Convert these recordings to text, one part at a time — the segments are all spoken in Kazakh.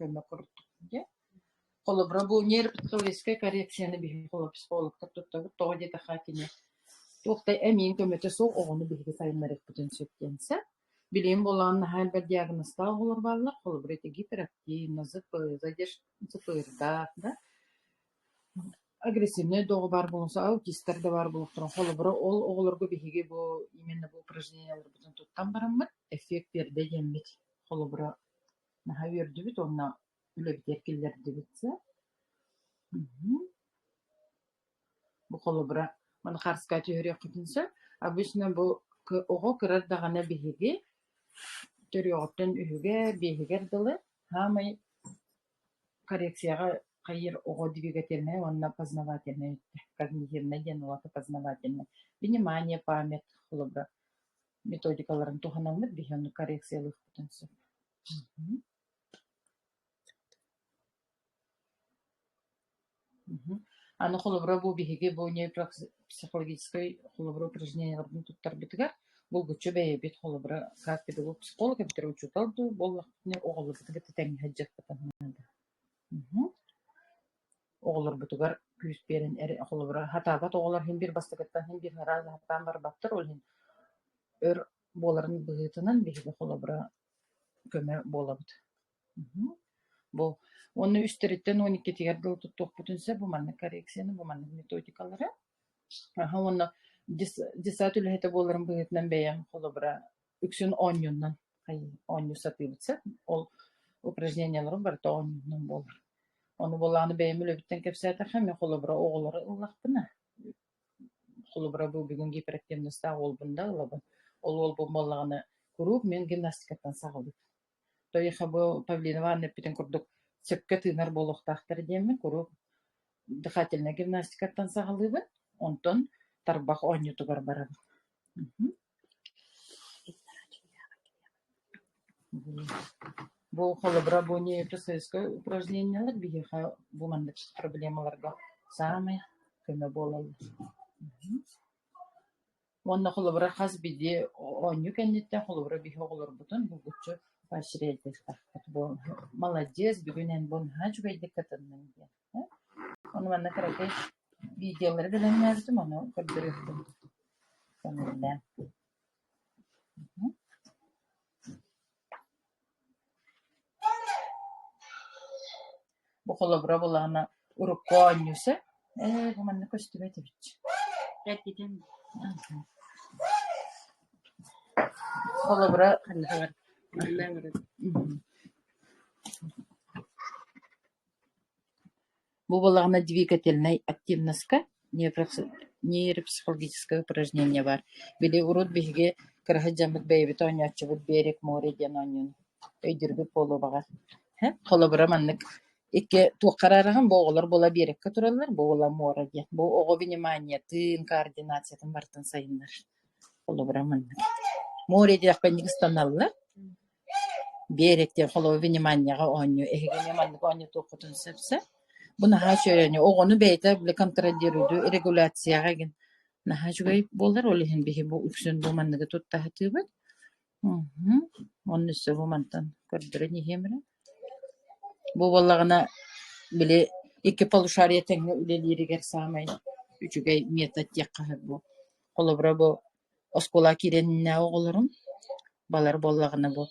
köme kuruttuk diye. Kolobra bu neyropsихологическая коррекцияны биһиги холо психологтар туттабыт тоҕо диэтэ хаакини туохтай эмиин көмөтө суох оҕону биһиги сайыннарык бүтүн сөккенсе билим болаанна хаалбар диагнозта оҕолор бааллар холобра эти гиперактивна зыпырда да агрессивный доғы бар болса аутисттер да бар болуктуран холобра ол оҕолорго биһиги бу именно бу упражнениялар бүтүн туттан бараммыт эффект берде диэммит холобра наһа үөрдүбүт онна үлебитер киллердибитсе бу холобра мана харска түйөрөкүтүнсө обычно бу ого кырар дагана биһиги төрөттөн үһүгэ биһигер дылы хамай коррекцияга кайыр ого двигательная онна познавательная когнитивная денуата познавательная внимание память холобра методикаларын туханамыт биһиги коррекциялык бүтүнсө аны холобра бу биһиги бу нейропсихологической холобра упражненияларын туттар битигер бул гүчө бэйбит холобра как педагог психолог битер учуталду боллакны оголор битиге тең хаджак батанада оголор битигер күз берен холобра хатабат оголор хим бир бастагаттан хим бир раз хатан бар баттыр ол хим өр боларын быгытынан биһиги холобра көмө болобут бу onu üsteritten 12 tiger dıl tuttuk bütünse bu manna korreksiyonu bu manna metodikaları. Ha onu disatül hete boların bıgıtnan beyan holobra üksün 10 yundan hay 10 yusatı bitse ol упражненияларын бар та 10 yundan bolur. Onu bolanı beymül bitten kepsete hem holobra oğulları ıllaqtına. Holobra bu bugün hiperaktivnesta ol bunda ılabın. Ol bu bollağını kurup men gimnastikatan sağıldık. Toyha bu Павлинова битен курдук сөккө тыынар болохтаахтар диэми куру дыхательная гимнастикаттан сагалыбын онтон тарбах оонньутугар барабын бу холобра бу нейропсихологическое упражнениялар биһига бу мандык проблемаларга самый көмө болалар онна холобра хас биди оонню кенниттен холобра биһи оголор бутун бу гуччу поощрять бу молодец бүгүнен бун хажугайдык катыннан ди onu manna karate videoları bilenlerdim onu kırdırıyordum sonunda bu kolabora bulana urup koyuyorsa bu manna kostüme tabiç Rättigen. kolabora bu балагына двигательная активностька нейропсихологическое упражнение бар. Били урут биһиге кырахаджамыт бэйбит оñачыбыт берек море ден оñун өйдүрбүт болубага. Холобра маннык икке туаккарараган боголор бола берекке тураллар, богола море ден. Бу ого внимание, тын координациятын бартын сайыннар. Холобра маннык. Море ден станаллар. Беректен холо вниманияга оñu, эхеге маннык оñу токутун сепсе. Bu naha şöyle oğunu beyte bile kontrollüyordu regülasyaga gen naha şöyle bollar olihin bihi bu üksün bu manlığı tutta hatıbı onun üstü bu mantan gördüre nihemre bu ballağına bile iki paluşariye tenge üleleri gersamay üçüge metot yakka bu kolobra bu oskola kirenine oğullarım balar ballağına bu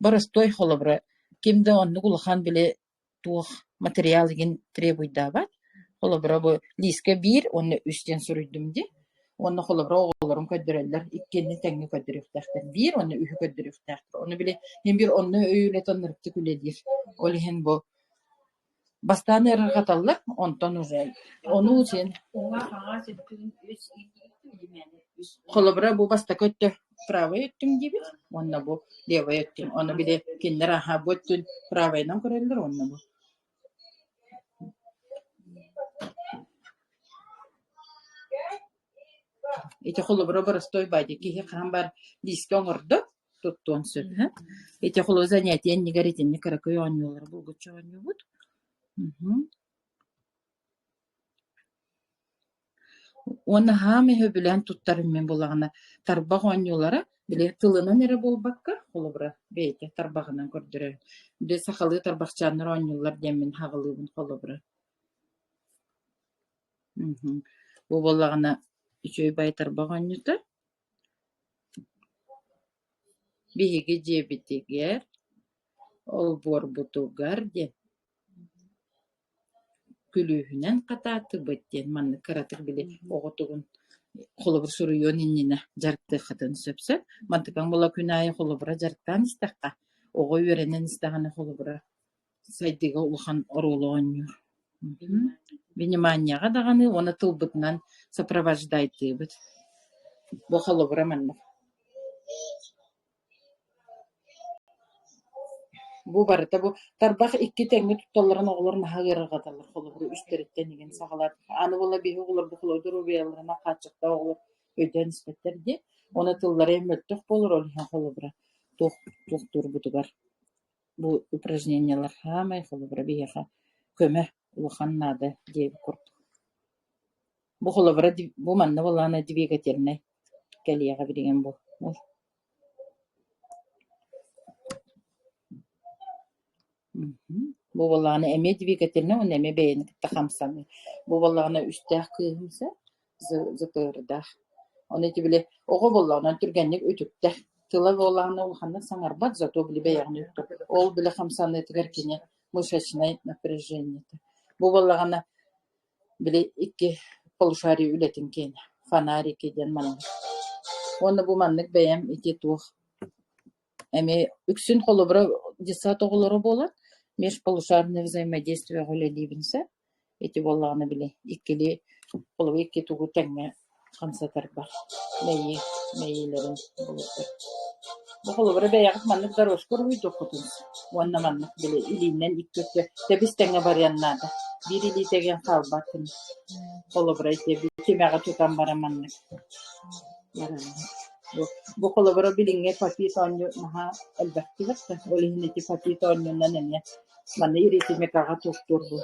barastoy kolobra kimde onu kulhan bile tuh материалыгин требуйда бар. Холобра бу лиска бир, оны үстен сүрүдүмдү. Оны холобра оголорум көдөрөлөр, иккени теңге көдөрүктәктер. Бир, оны үһү көдөрүктәктер. Оны биле, мен бир оны өйлө тонырыкты күледир. Ол хен бу бастан эргаталлар, онтон уже. Оны үчен холобра бу баста көттө правый өттүм дибит. Онна бу левый өттүм. Оны биле киндер аха боттун правыйдан көрөлөр, онна бу. Эти холобра барастой бади кихи хамбар дискон ордо туттон сөп. Эти холо занятия не горите не каракой оñular бу гучо оñubут. Оны хами хөбүлән туттарым мен булагына тарбак оñулары Биле тылынан эре болбакка холобра бейте тарбагынан көрдүрө. Де сахалы тарбакчаныр онюллар демин хагылыбын холобра. Бу боллагана үчөй бай тарбаганнюта. Биһиги жебитигер ол борбутугар де күлүүһүнэн катааты быттен манны каратык биле оготугун холобур суруйон иннина жарты хатын сөпсө мантыкаң бола күнайы холобура жарттан истакка ого үйренен истаганы холобура сайдыга улхан орулооннюр вниманияга даганы оны тылбытынан сопровождайтыбыт бу холобура манны бу барыта бу тарбах икки теңге тутталларын оголорун хагырыгаталар холобур үстериттен деген сагалар аны бола биһи оголор бу холодуру бияларына качыкта оголор өйдөн испеттерди оны тыллары эмөлтөх болор ол холобура тухтур бутугар бу упражнениялар хамай холобура биһиха көмө улахан нада диэби курдук бу холобура бу манна болана двигательный калияга билеген бу бу боллагана эме двигательный он эме бэйин кытта хамсаны бу боллагана үстэх кыымса зытырдах оны тибиле ого боллагана түргенник өтүктэх тыла боллагана улханна саңарбат зато биле бэягны үттүк ол биле хамсаны тыгаркине мышечное напряжение бу боллагана биле икки полушарий үлетин кен фонарики ден мана оны бу маннык бэйэм ити туох эми үксүн холобура десат оголоро болот межполушарное взаимодействие голелибинсе эти боллаганы биле иккили болу икки тугу теңге хамсатарба мейилерин болуптар бу холобура бэягык маннык дорожкор уйдокутун уонна маннык биле илинен иккөкө тебис теңге барыаннада бир или деген халбатын холобура теби кемяга тутан бара маннык бу холобура билинге пати соню маха элбэхтигатта олихинити пати сонюнан эме манна иритимекага туктурду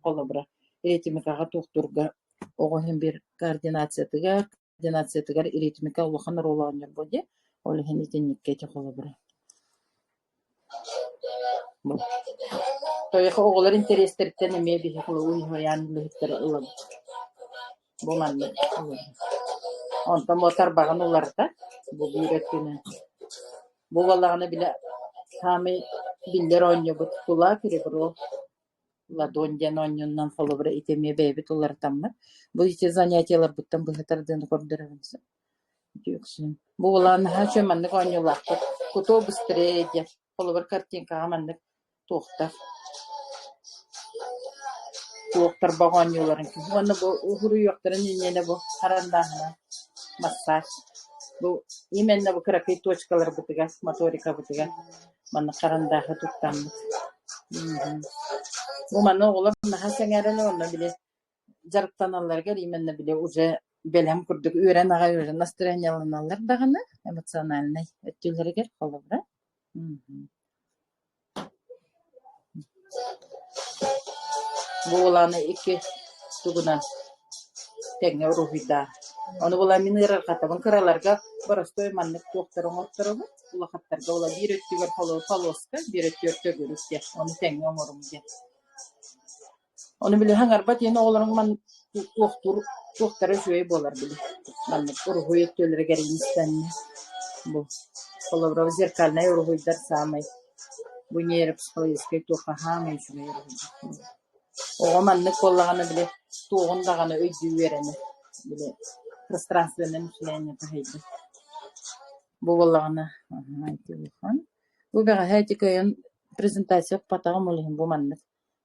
холобура иритимекага туктурга огохин бир координациятыгар иритимека улахан ролоонер боди олихинитинниккети холобура тояха оголор интерестериттен эме биһи уйхоян лыхыттар ылым бу манна онтон мотор баган уларда бу бирөткүнү бу баллаганы биле самый биллер оньёбут тула перебро ладонь ден оньюннан холобура итеме бэйбит улар таммат бу ити занятиялар буттан быхытардын көрдөрөбүнсө бу улан хачы маннык оньюлакты куто быстрее де холобур картинкага маннык туохтар багоньюларын оны бу уруйуактарын инене бу карандахына массаж бу именно бу кракый точкалар бутыга моторика бутыга манна карандахы туттаммыт бу манна оголор наха сеңерен онно биле жарыктаналарга именно биле уже белем курдук үйрен ага үйрен настроенияланалар даганы эмоциональный өттүлөргер холобура бу уланы икки тугунан теңе урухуйда оны була минырар катабын кыраларга боростой маннык туохторун отторобу улахаттарга ула бир өттүгөр полоска бир өттүөртө көрүкте оны теңе оңорумде оны биле хаңарбат эне оголорун ман туохтары жөй болар биле маннык урухуй өттөлөргер инстанне бу холобура зеркальный урухуйдар самый бу нейропсихологический туха хамый жөй ого маннык боллаганы биле туогун даганы өйдүү берени биле пространственное мышление тахайды бу боллаганы айтылган бу бага хайтикайын презентация патагам олин бу маннык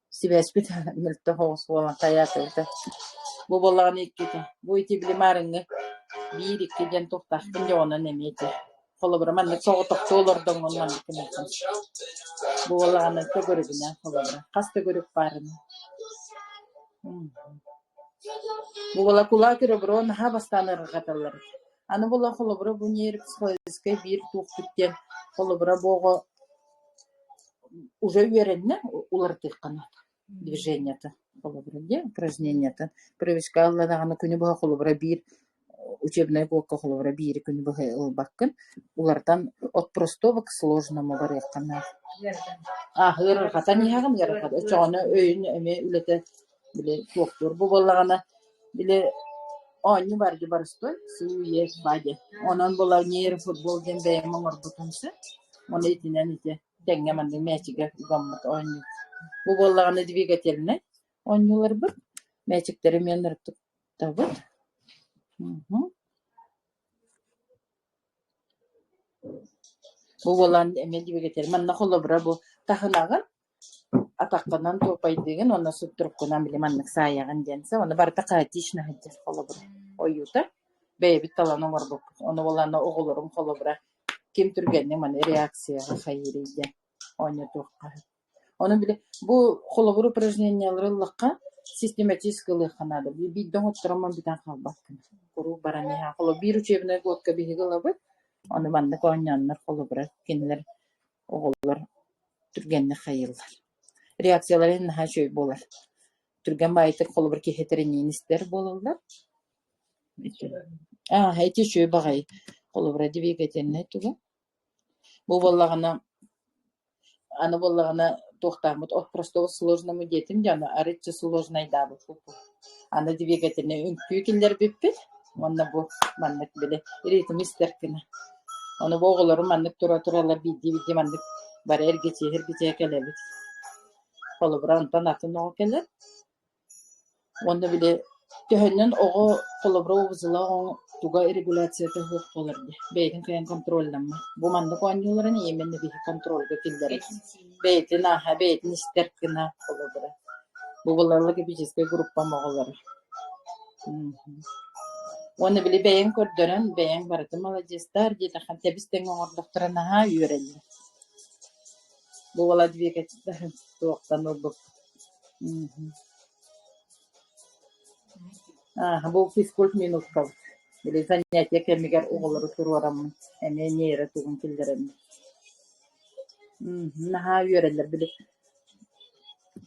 связь бит мөлтө хос болан таятылды бу боллаганы икките бу ити биле марыңы бир иккиден токташтын жоонун эмети холобура маннык соготоктоолордон маннык бу боллаганы төгөрүгүнө холобура кас төгөрүк барын бу бола кула көрөбүрө наха бастаныр каталар аны бола холобура бу нейропсихологический бир туктуттен холобура бого уже үйренне улар тыккана движението холобура де упражнението привычка алладаганы күнү бага холобура бир учебная блокка холора бири күн бу баккын улардан от простого к сложному барыккана ахыр хатан ягым ярат чоны өйүн эме үлете биле доктор бу боллагана биле они барги барстой су ес баде онан бола нейро футбол ген бе моңор бутунса моны итинен ите теңге манды мячиге гаммат они бу боллагана двигательне онюлар бир мячиктери мен ыртып табыт. Бу болан эме двигатель манна холобра бу тахынаган атакканан топай деген онна суттуруккунан биле маннык саяган денсе оны барта катишна хадис холобра оюта бебит талан оңор бу оны болан оголорум холобра ким түргенне мана реакция хайриде оны тукка оны биле бу холобра упражнениялары лакка систематически лыханады биддон оттураман битан калбаккын куру барания холо бир учебный годка бигелабы оны манна коняннар холобра кинлер оголор түргенне хайыллар реакциялар эн хашой болар түрген байтыр холобра кехетеринистер болалар хайти шөй багай холобра двигательне туга бу боллагана аны боллагана тохтамыт от простого сложному детим жана арычы сложный дабы аны двигательне үнкү килдер биппи онна бу маннык биле ритм истеркина оны боголору маннык туралар биди маннык бар эргече келебит холобра антан атын о келер онда биле төһөннөн ого холобра узыла туга регуляцияты хок болорду бейдин кыян контроллама бу мандык аньюларын именно би контролга килдер бейтин бейтин истеркина холобра бу боларлык физический группа моголор оны биле бейин көрдөрөн бейин барыты молодецтар дейт ханта бистен оңордоктурана үйрелди бу бала двигатель токтан олбуп бу физкульт минутка биле занятия кемигер оголору туруарам эме нейре тугун килдерем наха үйрелер биле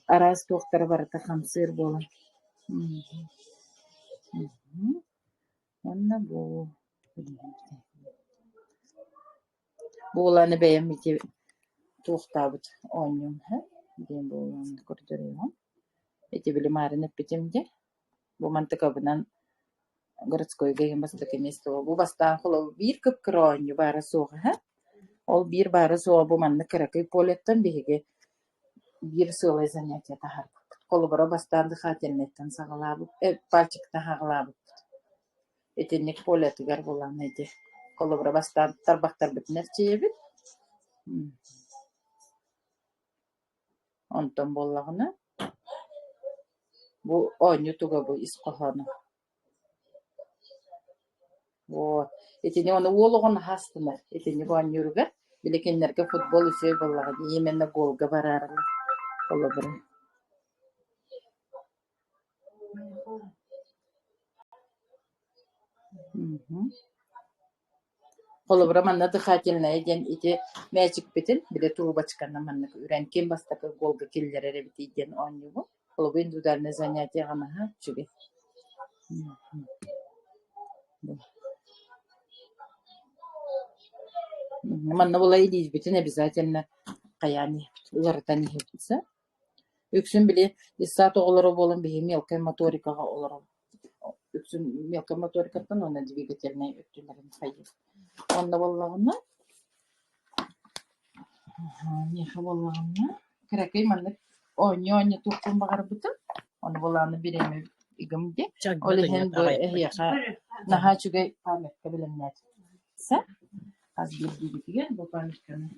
арас токтор барыта хамсыр болон онна бу буланы беймити тохтабыт онюн ден болон көрдөрөм эти биле марынып битимде бу мантыкабынан городской деген бастык место бу бастан холо бир кып кроню бара сога ол бир бара сога бу манны каракай полеттан биге бир сылай занятия тахар колобора бастан дыхательнеттен сагалабы пальчик тахаглабы этинник полетигер булан эти колобора бастан тарбактар битнер чебит онтон боллагына бу оню туга бу искохана вот этини оны ологон хастына этини банюрга билекеннерге футбол үсө боллага именно голга барар колобора колобора манна дыхательная ден ити мячик битин биле трубочканы манна үрен кем бастакы голга киллерere бити ден онюгу колобо индивидуальное занятие гана чуги манна була илиз битин обязательно каяни улардан ебитсе өксүн биле иссат оголоро болон бии мелкая моторикага олоро өксүн мелкая моторикаттан оны двигательный өттүлөрүн хайыр онда боллагына неха боллагына кракай манна оньоня туккун багар бутун оны боланы биреме игимде олехен бу яха наха чугай памятка биленнер са аз билдигиге бу памятканы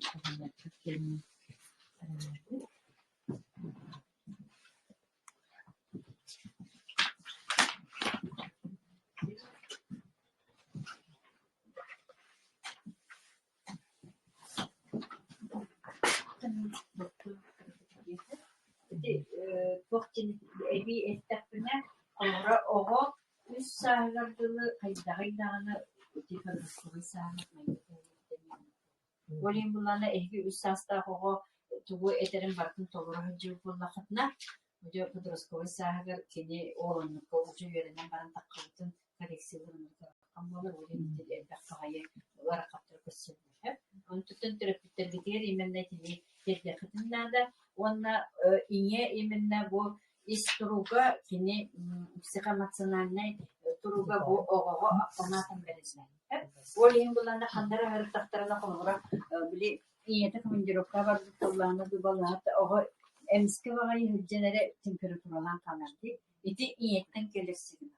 Portin evi estapına ora ogo üç sahilerdeki kaydağına tekrar sahillerine Voleyim bunlarla evi üç sahilde ogo tuğu ederim bakın tolura hıcı kullanakına Hoca Kudroskovi sahiller kini oğlanlık kovucu yerinden bana takıldın koleksiyonlarını болар олен баққағайы варақаптыр көссөлдер. Он түтін түріппіттер бітер именно тіне терде қытыннада, онна ине именно бұл иструга кини психоэмоциональный туруга бу огого автоматом бересен. Олин буланда хандара характарына колгора били иете командировка бар буланда дубалат ого эмске багай хүженере температуралан канарди. Ити иеттен келесиген.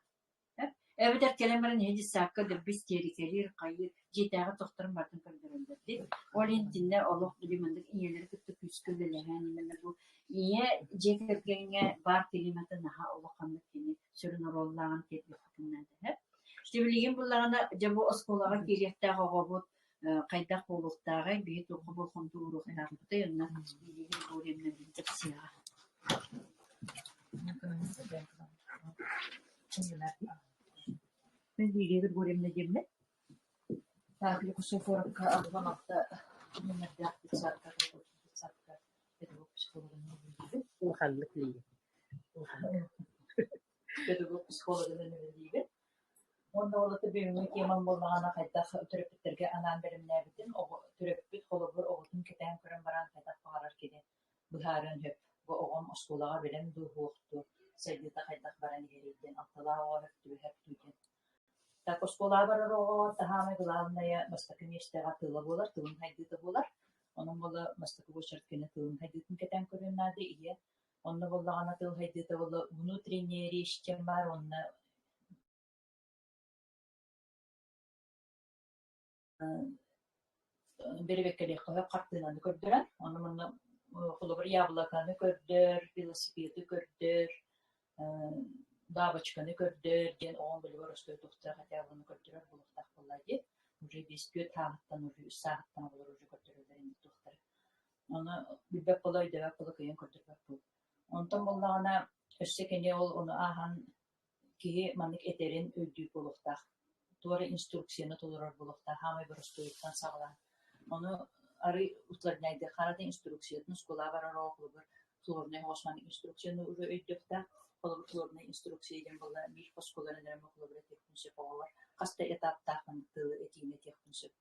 Эбидер келемерин хеди сакка да бис терикелер кайыр жетага тохторун бардын көрдөрөндөрдү. Олин тинне олох билимендик иелер күттү күскөлөлөгөн менде бу ие жекергенге бар келиматы наха олоханды кини сүрүн роллаган теплекиннен. Штебилиген буллагана жабу осколага киректага гобут кайда колуктагы бит окуу болгонду уруктарды янна билиген проблемдер тепсия. Ben bilgileri görevine girme. Takip kusufora ka ablamaqta minnet saatka pedagog psikologunun bilgi. Uhallık liyi. Pedagog psikologunun bilgi. Onda olata benim keman bolmagana kayta terapistlerge anan berimne bitin o terapist kolobur oğutun keten körün baran kayta bağırar kedi. Buharın hep bu oğum oskolağa bilen du huğtu. Seydita kayta baran geriyden atala o hep tüyken. Так оскола барароо тахаме главная мастакын эштега тыла болар, тылын хайдыты болар. Onun bola mastакы бошарткене тылын хайдытын кетен көрүннады ие. Онны боллагана тыл хайдыты бола внутренняя речь бар, онны беребеккеле кыга картынаны көрдөрөн. Оны мына холобур яблоканы көрдөр, велосипеди көрдөр. Бабочканы көрдөр, ген оң билбер өстөй доктор хатябыны көрдөрөр булуктак буллайды. Уже 5 сааттан уже 3 сааттан болор уже көрдөрөлөр инде доктор. Аны билбек болой деп кылыкын көрдөрбөк бул. Онтон боллагана өссекене ол оны ахан ки манык этерин өйдүү булуктак. Туары инструкцияны толорор булуктак хамы бир өстөйттан сагылан. Оны ары утладнайды харады инструкцияны школа барар окулубур. Флорный хосман инструкцияны уже өйдөктак. Флорный инструкциядан была миш посколары нерме флорный технический повар. Каста этапта хантыл этине технический.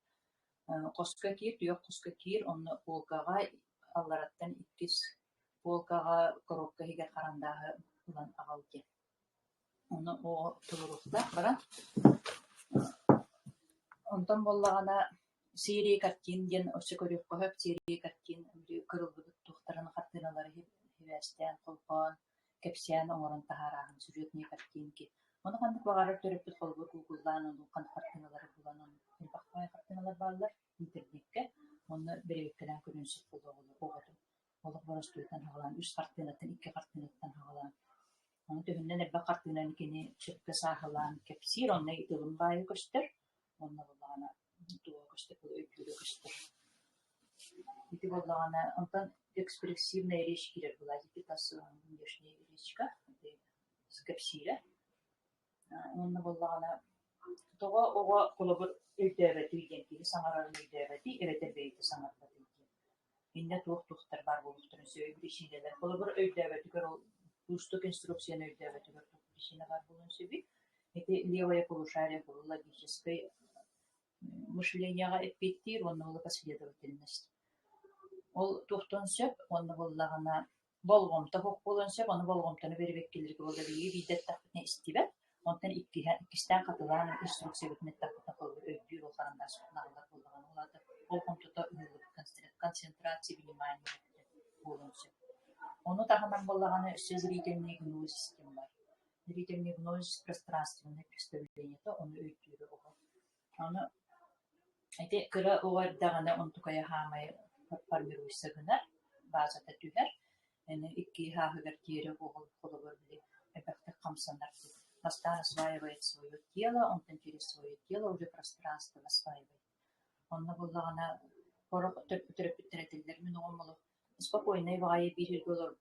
Коска кир, он полкага аллараттан 2 полкага коробка хиге карандагы булан агалды. Оны о турурукта бара. Онтон боллагана серия картин ген өсөкөрүп коюп серия картин кырылбыт тухтарын картиналары хевестен колпон кепсиан оңорон тахараһын сюжетный картинки. Оны кандык багарып төрөппүт колбу Google-дан onu картиналары буланын. Бакпай картиналар барлар интернетке. Оны берекеден көрүнүп болду. Олук барастыктан хагалан 3 картинаттан 2 картинаттан хагалан. Оны төгүннөн эббе картинаны кини чөпкө сахалан кепсир онны итылын бай көстөр. Онны булгана туо көстөр өйкүлө көстөр. Ити булгана онтан экспрессивная речь кирер была, типа внешняя речка, с капсиля. Он наболлагана того ого колобур өйдөбөтү иденти самарар өйдөбөтү эветебейти самарбаты. Инде тухтар бар болуптурун сөйүп ишинелер. Колобур өйдөбөтү көрүл устук инструкцияны өйдөбөтү көрүп ишине бар болун сөйүп. Эти левое полушарие было логическое мышлениега эппеттир, он была последовательность. Ол тухтон сөп, онны боллагана болгомта хок болон сөп, оны болгомтаны бербек келирге болду бийдет тапытны истибет. Онтан иккистен катылан инструкция бүтмет тапытны колбур өйдүү бол карандаш нагалар боллаган оларды болгомтута үнүлүк концентрация внимание болон сөп. Оны таханан боллаганы зрительный гнуз система бар. Зрительный гнуз пространственное представление то оны өйдүү ого. Аны эти кыра овардагана онтукая хамай формируется гына базата түгәр. Эне 2 хагыр тире огыл колобур били эбәкте камсандар. Постоянно осваивает свое тело, он через свое тело уже пространство осваивает. Он набуллагана порох терапевтлер мен огомлы спокойный вай бирилголор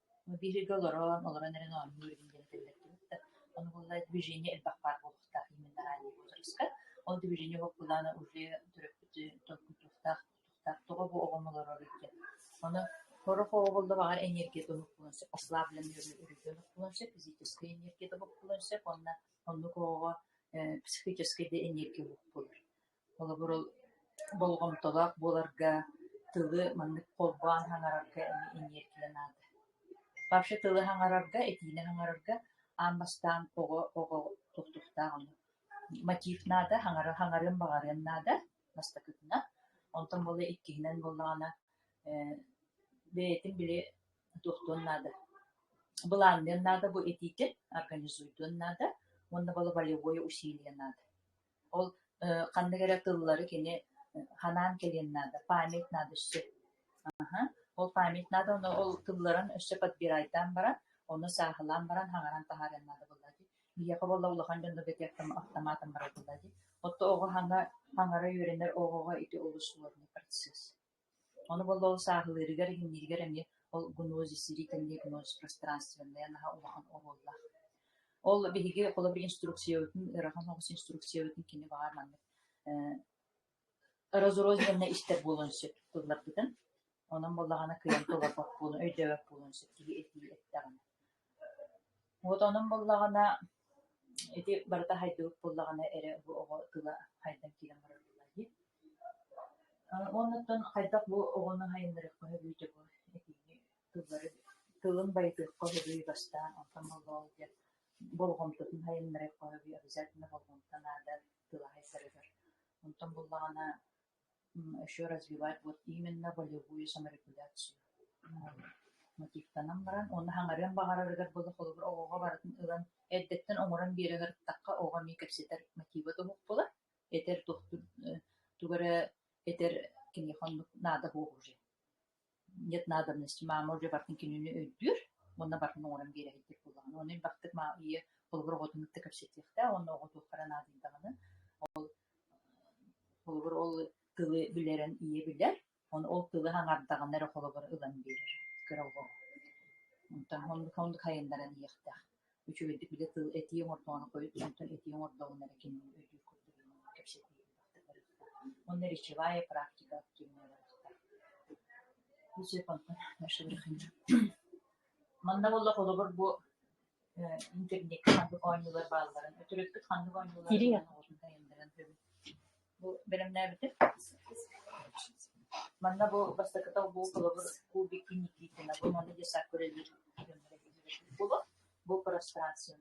олар нерено юргиндер. Он буллай движение элбакпар болукта именно ранее возрастка. Он движение вокулана уже терапевт толкутуфтах того бу огомлор орыйт. Аны порох оголда бар энергия толук болса, ослабленный үрүтөнүк болса, физическая энергия толук болса, онны кого психический де энергия болар. Олабыр болгомтолак боларга тылы маннык колбан хаңарарга энергияленады. Вообще тылы хаңарарга, этине хаңарарга амбастан ого туктуктагын. Мотив нада хаңарын багарын нада настакытна. Онтон болы иккинен боллагана бейтин биле туктун нада. Буланнен нада бу этитин организуйдун нада. Онда болы волевое усилие нада. Ол кандыгара тыллары кене ханан келен нада, память нада үссе. Ол память нада, ол тылларын үссе подбирайдан баран, оны сахылан баран, хаңаран тахарен нада болады. Бияқы болла улахан жонда бетектім автоматом бара болады. Отто оғы хаңара үйренер оғыға ити олысуарны процесс. Оны болла ол сахылырыгар, генеригар әме ол гнозис, зрительный гнозис пространственный, анаға улахан оғылла. Ол бігіге қолы бір инструкция өтін, ырахан оғыс инструкция өтін кені бағар манны. Разрозненный истер болын сөп тұллар бұдын. Onun bollağına kıyam dolabak bulun, öydevek bulun söp gibi eti ettağına. Вот onun bollağına eti barda haydık bollağına ere bu oğa tıla haydan kilen var bulladı. Ondan haydak bu oğanın hayınları koyu büyüdü bu etini tılları tılın baydı koyu büyü bastan ondan bollağı diye bolğum tutun hayınları koyu büyü özellikle bolğumdan ada tıla hayırlar. Ondan bollağına еще развивать вот именно волевую саморегуляцию. Мотивтанан баран, оны хаңарыан бағарарыгар болы холубur оғуға баратын ылан әддеттен оңыран берігір таққа оға мекепсетер мотива тұғық бола. Этер тұқтыр, тугары этер кені қондық нада хоғу же. Нет надобности, мама уже бартын кенуіне өйдір, онна бартын оңыран берігір болаған. Оның бақтық ма ие холубur оғытыңытты кепсетекті, оны оғы тұққара надындағаны. Холубur ол тылы билерен ие билер, оны ол тылы хаңардағаннары холубur ылан берер. Кыралго. Онтан хондuk hayınların yıqtaq. Üçüydük bile tıl eti yumurtağını koyup, ondan eti yumurtağını kendini ödül kurduğunu kapsetiyor. Onlar речевая практика kimler Bu sepantan nasıl bırakınca. Manda bolla kolubur bu internet kandık oyuncular bağlıların. Ötürüktük kandık oyuncular hayınların. Bu benim ne bitir? Manda bu bastakata bu kolubur bu bikini kitine bu manda cesak görebilir. Bu prostrasyonu,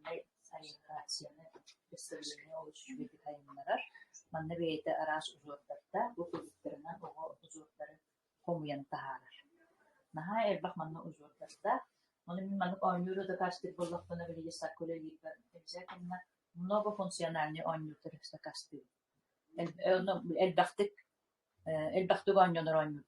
ayıkasyonu gösterilmeye oluşturuyor hayınlar. Manda beyde aras uzorlarda bu kulüplerine o uzorları komuyan tahalar. Naha elbak manda uzorlarda onun manuk oynuyor da kastır bollaklarına bile cesak görebilir. Özellikle много функциональный oynuyor da kastır. Elbaqtık oynuyor oynuyor.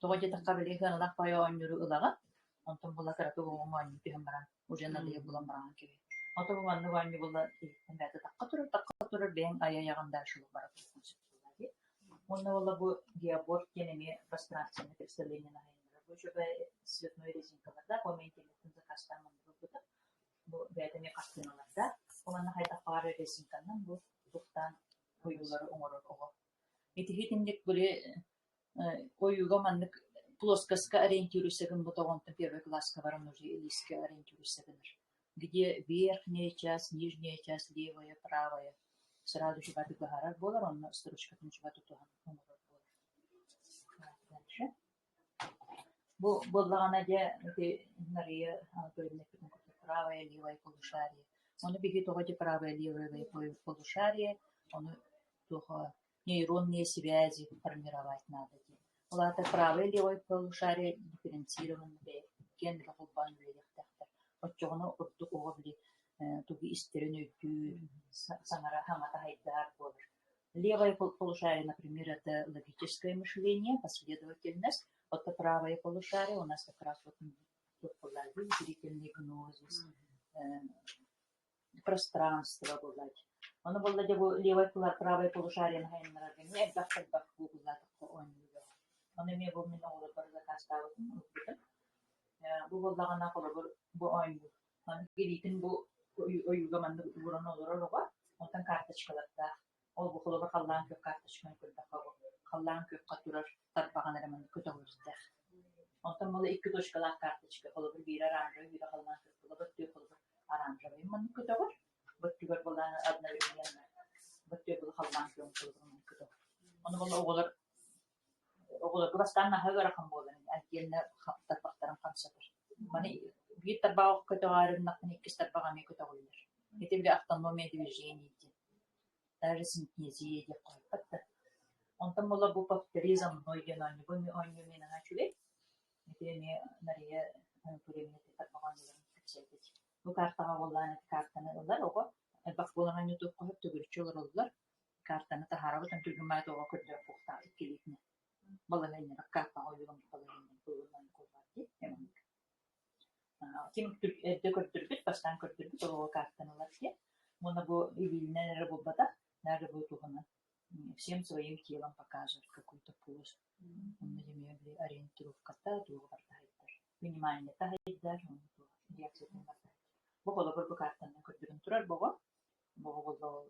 Toğacı takabili hınlaq paya oynuyor ılağa. Ondan bolla karatu oynuyor bihamran. Ujanna diye bulamran gibi. Ondan bu mannu oynuyor bolla hemete takka turur ben aya yağında şuluk bara konuşuyorlar. Ondan bolla bu diabort genemi пространственный представление на hayınları. Bu şöyle светной резинкаларда комментелердің закастарманды burada. Bu beyteme kastırmalarda. Ondan hayda fare резинканан bu tuğtan oyuları oңорор ого. Этихитимдик böyle oyuga manlık плоскостька ориентируйсагын bu тоғонтын первый класска баран уже илиска ориентируйсагыныр. Где верхняя часть, нижняя часть, левая, правая. Сразу же баты бахарар болар, он строчка тынчы баты туған оңорор болар. Дальше. Bu боллагана же Мария Анатольевна правая, левая полушарие. Оны беги тоғаде правая, левая полушарие, оны тоға нейронные связи формировать надо. Олата правая, левая полушарие дифференцированы гендер холбан белектактар. Отчоғыны ұрттық оға біле туги истерін өйтір, саңара хаңата хайдар болыр. Левая полушарие, например, это логическое мышление, последовательность. Вот правое полушарие у нас как раз вот зрительный гнозис, пространство бывает. Оно было левое правое полушарие на хайнарге. Не бах бугла такое он его. Он имеет в минулом году закастал. Bu bollağına kolabor bu oyunu. Hani gidin bu oyugamandı buranın olur ola. Ondan kartaçkalarda. O bu kolabor kallan kök kartaçkanı kırda kavu. Kallan kök katurar tarpağın elemanı kötü olurlar. Ondan böyle iki doşkalar kartaçka kolabor bir aranjı bir kallan kök kolabor diyor kolabor aranjı. Benim kötü olur. Böttüger bolan adına verilen. Böttüger bol halman köyüm kılgın kıdı. Onu bola oğullar kıvastan naha rakam bolan. Erkeğine tapaktarım kansadır. Mani bir tabağı kötü ağrım nakın ikisi tabağı mı kötü olur. Ete bile aktanma medivijeni idi. Dersin niyezi yedi koypattı. Ondan bola bu bakterizm noygen anne bu mi anne mena haçule. Ete ne nariye kuremine tabağı mı bu kartana bolan kartana ollar o bak bolan anne to koyup da görüşüyorlar oldular. Kartana ta harabı tan tülgümay to kötü pokta ikilitne. Bolan anne kartana oyulum bolan bolan koyardı. Hemen kim Türkiye'de götürdük, baştan götürdük, o kartanalar ki. Bunu bu iline nerede bu bada, nerede bu tuhana. Всем своим телом показывать какую-то позу. Он на земле ориентировка-то, дуга-то внимание-то хайдар, он реакция-то бата. Bu kadar bu kartana götürün turar baba. Baba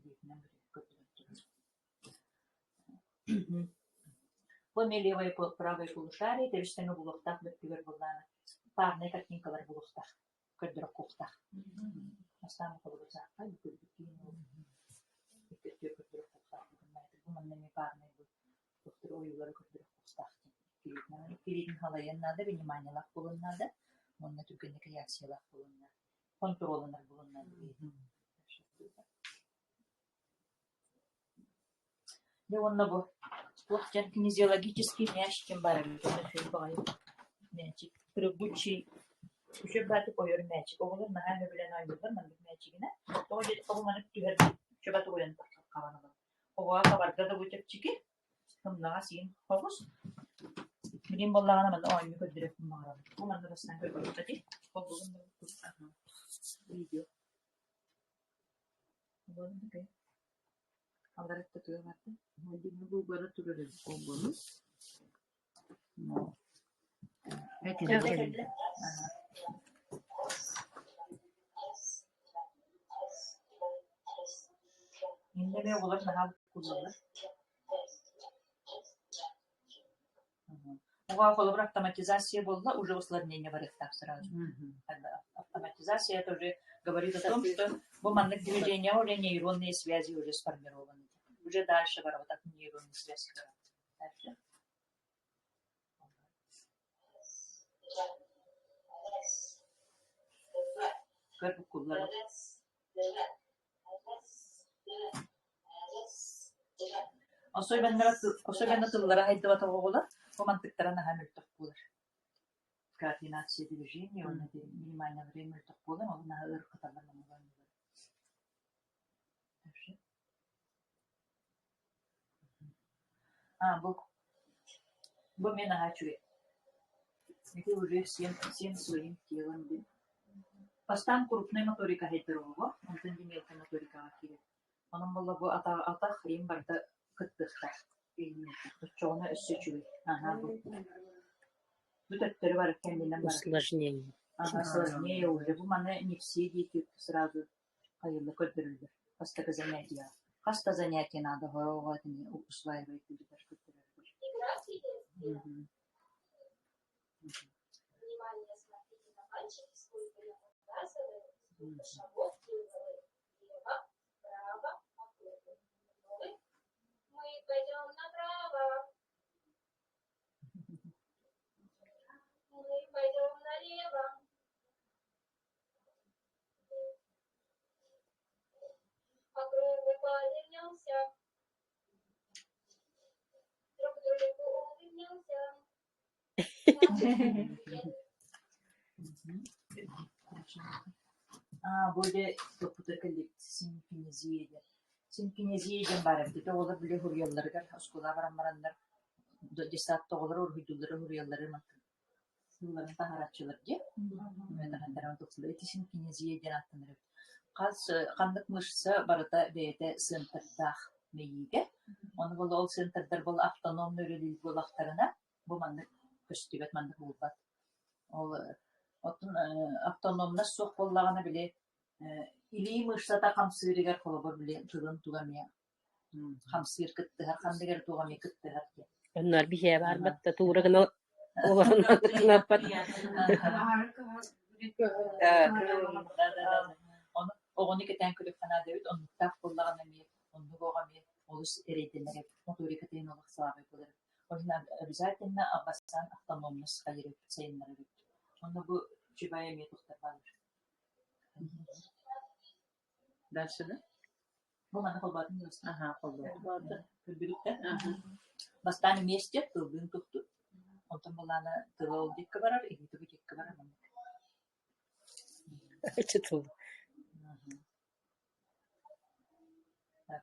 diknem götürün turar. Bu левое правое полушарие, терштену булактах беттигер буллана. Парные картинкалар булактах. Көддөрөк куктах. Астан кылгызак, көддөрөк куктах. Bu manne парные bu. Доктор оюлары көддөрөк куктах. Киридин халаяннада вниманиялак булуннада. Монна түгенек реакциялак булуннада. Контролунар булуннада. Да онна bu. Плохтен кинезиологический мящикин барым. Мячик. Прыгучий. Еще баты поёр мячик. Оғылыр наға өбілен айылдар мандық мячигіне. Тоғы жеті қабылманып түберді. Шөбаты ойын қаваны бар. Оғыға қабарда да өтеп чеке. Кымнаға сейін қоғыз. Білен болағана манда ойын көдіретін мағырады. Бұл манда басынан көрбілді де. Ол бұғын да видео. Бұғын да кәй. Алдарытта тұға барды. Bu bara turarız oğlunu. No. İnde ne olur daha kullanılır. Угол автоматизация была, уже усложнение в так сразу. Автоматизация это уже говорит о том, что бумажных движений уже нейронные связи уже сформированы. Уже дальше вот так нейронные связи. Дальше. Как kullanır. Особенно тыллара хайдыбата оголар, bu mantıklarına hem ültük bulur. Koordinasyon движения, onu da minimальное время ültük bulur, onu da ırkıtalarına bulur. Bu mena haçuye. Это уже всем своим телом. Постан крупная моторика хайдырова, он тенди мелкая моторика акире. Onun bolla bu ata хрим барда кыттыкта. Çoğuna üstü çüvü. Aha bu. Bu töttörü var kendinden var. Усложнение. Ага, сложнее уже. Bu mana не все дети сразу hayırlı kötürülür. Hasta занятия. Hasta занятия надо вот не усваивать или даже kötürülür. Внимание, смотрите на пальчики, сколько я показываю. Шагов влево, вправо, мы пойдем направо. Мы пойдем налево. По кругу повернемся. Друг другу улыбнемся. Böyle topuda kalip simfiniziyede. Simfiniziyeden bari bir de olur bile huriyalları gel. Oskula varanlar. Desatta olur huriyalları huriyalları makın. Bunların taharatçılar diye. Ben de handaran toksula. Eti simfiniziyeden attınır. Kandıkmışsa barata beyde sıntırdağ meyige. Onu bol ol sıntırdar bol avtonom nörelil bol aktarına. Bu mandık köstübet mandık bulbat. Otun avtonomna soq bollağına bile ili mırsata kamsırıgar kolabor bile tılın tuğamaya. Kamsır kıttı her kandıgar tuğamaya kıttı her ki. Onlar bir şey var mı da tuğrağına oğlanına kınapat. Оғыны кетен күліп қана дэбит, оннуктаах буллағана ми, оннугоға ми, олус эрейтенлеге, моторика тейін олық сабай болар. Орна обязательно аббасан автономнус хайры сейнлары бит. Онны бу чубая ми тухтар балыр. Дальше, да? Бу мана холбатын дос. Ага, холбаты. Күлбүлүктер. Бастан месте тылбын тухту. Онтон булана тылол дикке барар, игити бу дикке барар. Чытылды.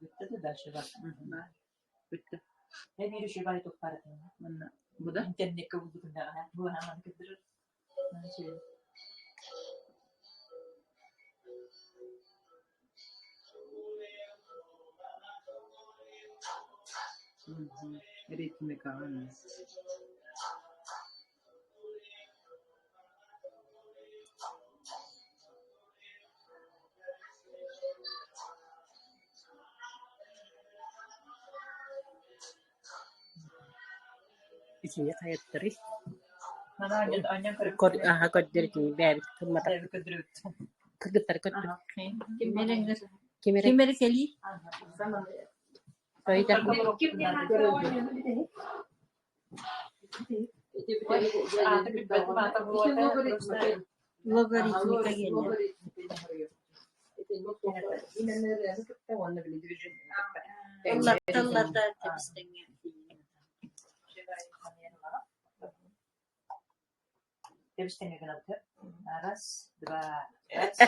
Bitti de ders var. Bitti. Hem bir şey var tutar. Bu da? İnternet kabul da bu hemen kıdırır. Ritmika. İçine kayattırı. Bana annem karı Aha koddur ki bäbit kırmata. ev kıdırır. Kırgıttar koddur. Kimere Kimere seli? Öyle. Logaritmika Allah da temizleniyor. Temizleniyor genelde. Раз, два, раз,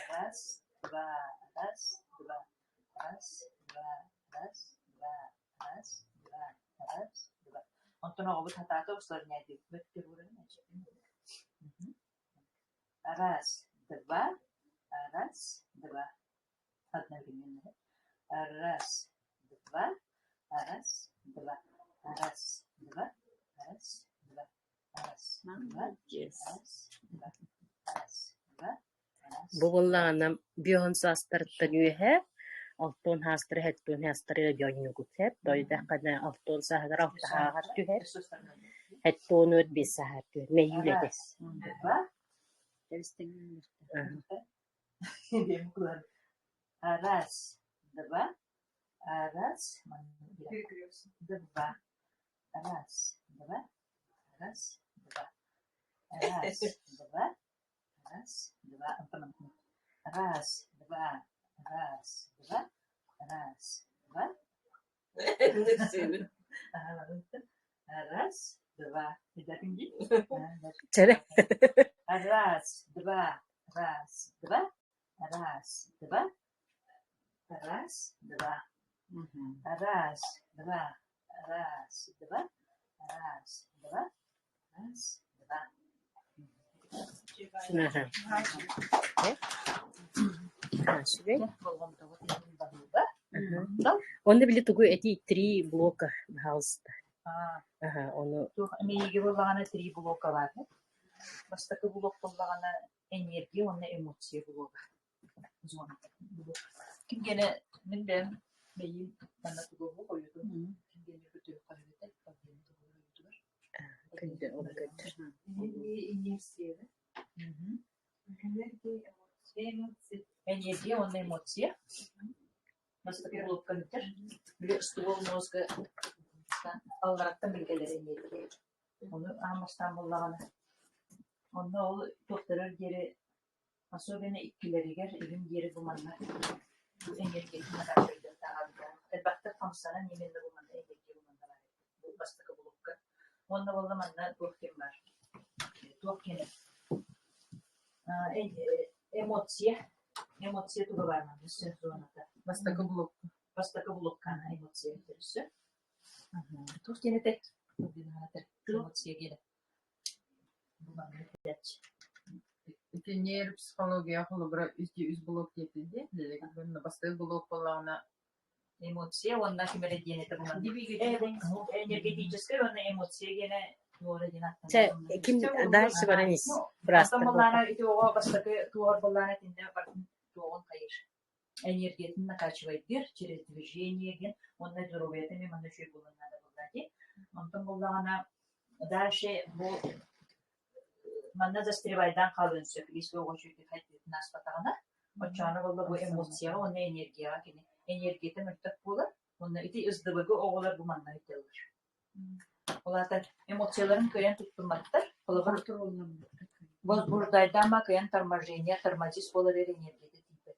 раз, два, раз, два, раз, два, раз, два, раз, два, раз, два. Онтон оғыбы тататы ұсыларын әйді. Бөттер ұрын әшіпін. Раз, два, раз, два. Одновременно. Раз, два, раз, два. Раз, два, раз, два. Раз, два, раз, два. Раз, два, раз. Бугуллаана бион састыртан үеһэ алтон хастыры хэттон хастыры дьоннугут хэт дойда кана алтон сахагар алтахагар түһэр хэттон өт бис сахар түһэр мэйюлэдэ. Раз, два, раз, два, раз, два, раз, два, раз, два, раз, два, раз, два, раз, два, раз, два, раз, два, Çere. раз, два, раз, два, раз, два, раз, два, раз, два, раз, два, раз, два, раз, два. Aha. Şuraya. Onu bile tugu eti 3 bloka halsta. Aha, onu Миги буллагана 3 блока бар. Бастакы блок буллагана энергия, онна эмоция блок. Зона. Кингене мен бем бейим бана тугу коюду. Кингене бүтүп калыбыта, калыбыта коюдулар. kıydı onu götür. Энергия, онна эмоция. Бастакы блок калыбытар. Биле ствол мозга аллараттан билгелер энергия. Onu Amsterdam bulağına. Onda o doktorlar geri особенно ikkileriger evin geri bulmanlar. Bu enerjisine karşı da tabii. Elbette kamsana nimeyle bulmanlar enerji bulmanlar. Bu başka bulukka. Onda bulmanlar doktor var. Doktor. Emosiya turu var mı? Sözlüğünde. Başka bulukka emosiya terisi. Doktor ne tek? Emosiya geri. Нейро психология холобра үз блок кетиди. Делек бунда басты блок болана Эмоция, онна кимере денете булган. Энергетическая, онна эмоция гене туора денат. Kim ders var anis. Biraz Астан буллана итого бастакы туор буллана тинде бакын туон кайыр. Энергетин накачивает бир через движение ген, онна здоровьетами мана шуй булган да булдаки. Онтон буллана дальше бу мана застревайдан калын сөк, исо гочуки хайтет нас патагана. Очана болла бу эмоция, оны энергия кини. Энергия мөттөк була. Оны ити ыздыбыгы оголар бу манна ителер. Олата эмоцияларын көйен туттуматтар. Олар возбуждайдама көйен торможение, тормозис болар энергия типет.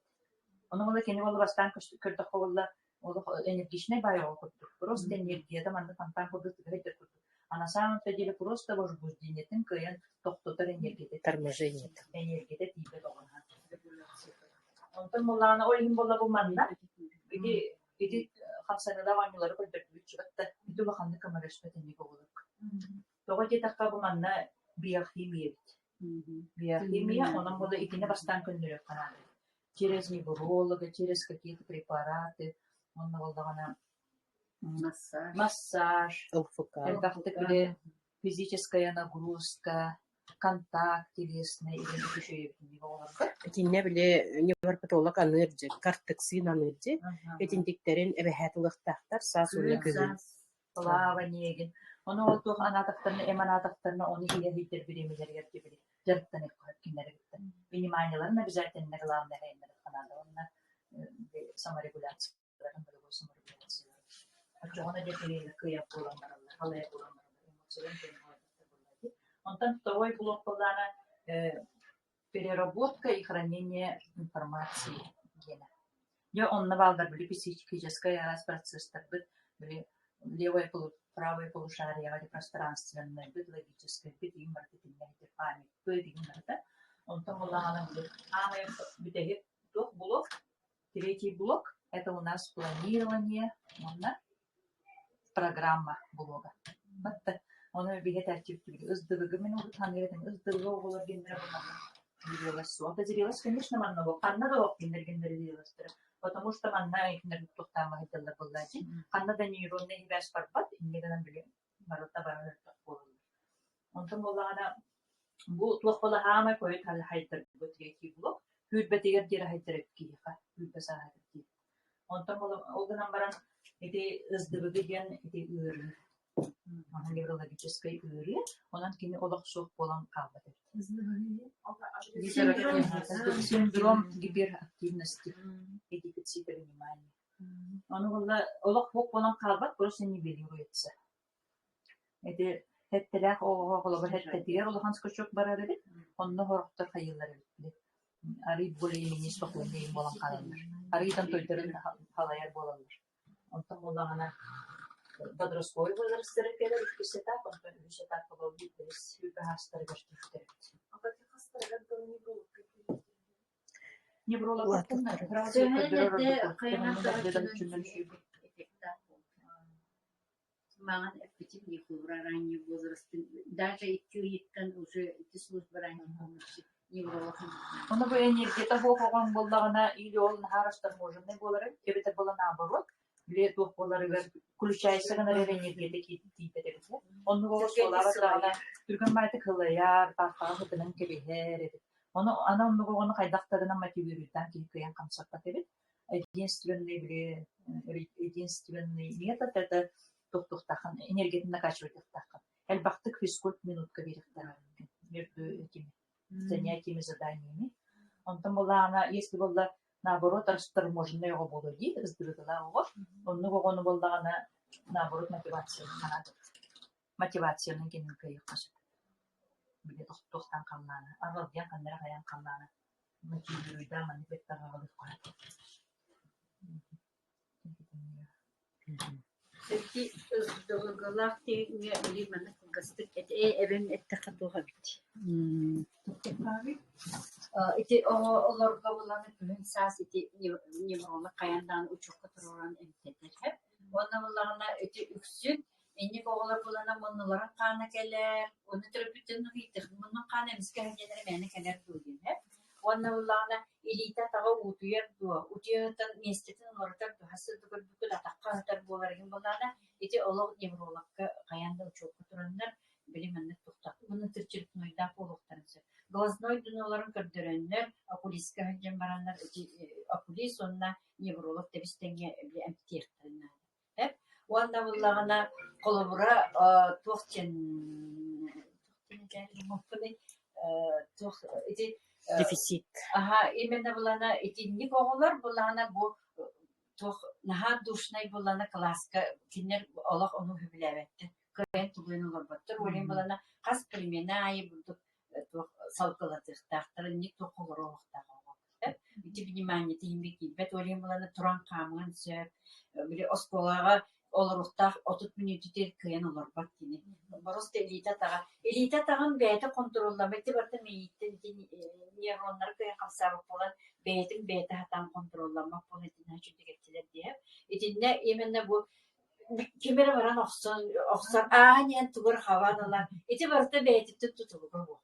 Оны бола кини бола бастан көрдө болла, ол энергичный байоо курдук. Просто энергия да манна тантан курдук гайдер курдук. А на самом деле просто возбуждениетин көйен токтотор энергия торможение. Энергия типет огана. Онтон боллана олин болла бу манна. Иди хасанада ванюлары көрдөк чыгатты. Итү баханды камараспетени болук. Тога жетакка бу манна биохимия. Биохимия, онан болла итине бастан көндүрөк канады. Через невролога, через какие-то препараты, онна болдагана массаж, элбахтык биле физическая нагрузка, контакт телесный или еще Этинне биле невропатолог анырдже, кортексин анырдже, этиндиктерин эбехатылыктактар сасуна күзүн. плавание. Оны ол тух анатактарны, эманатактарны оны хилер биремелерге тибили. Жарттан эккат киндерге. Вниманияларын обязательно главное хеймер канада. Онна саморегуляцияларын биле саморегуляция. Ачугана дефиле кыя буламар, халая буламар, эмоцияларын көңүл. Онтан второй блок полана переработка и хранение информации. Я он навалдар были психическая раз процесс так быть были левое правое полушарие или пространственное быть логическое быть и маркетинг и память быть и маркетинг. Он там полана были мы битеги двух блок. Третий блок это у нас планирование, программа блога. Вот onu bir tertip gibi ızdırıgı men onu tanıyorum ızdırıgı olur genler diyorlar o da diyorlar конечно manna bu kanna da o genler diyorlar потому что manna ekner tuttama hidalla bullaji kanna da nöronne hibas parpat ingeden bile marata bağlı olur ondan olana bu tuğla hama koyut hal haydır bu teki blok hürbetiger dira haydır ki hürbesa haydır ondan olana baran iti ızdırıgı gen iti ürün неврологической ürü, ondan kimi olak soğuk olan kalmadı. Синдром гиперактивности и дефицита внимания. Он олак соğuk olan kalmadı, просто не варьируется. Это хеттелах оголор хеттетигер олахан скочок барады бит. Онно хорохтор хайыллар бит. Ари болейни соклыны болан калалар. Аритан тойтарын халаяр болалар. Онтан олагана подростковый возраст терапевта, üçüncü etap, üçüncü etap oldu biz hastayı gösterdik. Невролог bunlar. Маған эффектив не хуже ранний возраст. Даже икки уже эти службы ранний помощи невролог. Оны bu энергия хогон болдагына или ол хараштар можем не болар, кебете бола наоборот. Билет оқулары включайся на энергия типе. Оны го солара түргөн майты кылыяр, тахтагы тенен кебехер. Оны анан оны кайдактарына мотивируйдан кийкен камсакта деп. Единственный метод это токтохтахан энергияны накачивать тахтахан. Элбахтык физкульт минутка бериктер. Между этими занятиями, заданиями. Онтон была она, если была наоборот расторможенная его бологи, раздвигала его, он него была наоборот мотивация. Мотивация на генка их пошла. Билет тохтан канлана, арвадьян каннера хаян канлана. Мотивирует да манифестага валыкка. Эти галактики не лимана гастик это эвен это хатуга бит. Эти олорга буланы күн сас эти невроны каяндан учукка турган эмтетер. Онна буларына эти үксүк эни боголар булана монноларын кана келер. Оны терапевтин хитер. Моннун кана эмске хагенер мене келер дүйген. Онна буларына элита тага утуяр дуа. Утуяр местетин олордар хасыл дугар бүкүл атакка хатар буларыгын булана эти олог неврологка каянда учукка турандар билимендик туктак. Муну тирчилик нойда полуктарсы. Глазной дünyaların kördürenler, okuliska hacım baranlar, okulis onunla nevrolog tebistenge bir emptiyeklerine. Hep, o anda bunlarına kolabora tuhçen, Дефицит. Именно булана итинник оголор булана бу тох наха душнай булана класска кинер олох ону хүбиләбәтте. Кырен тугын олорбаттыр. Олен булана кас примена ай булдук тох салкалатыктактыр ник тохолороктагы. Ити внимание тимбек бет олен булана туран камган сөп. Били осколага олоруктак 30 минут тер кыен олорбат кини. Просто элита тагын бәйте контролламайды барты мейиттен нейроннар кыен калсабы болан бәйте хатан контролламак болан этине чүдегеттилер диеп. Этинне именно бу кемере баран оксан аанен тугар хаваналар. Эти барты бәйте тутулугу бу.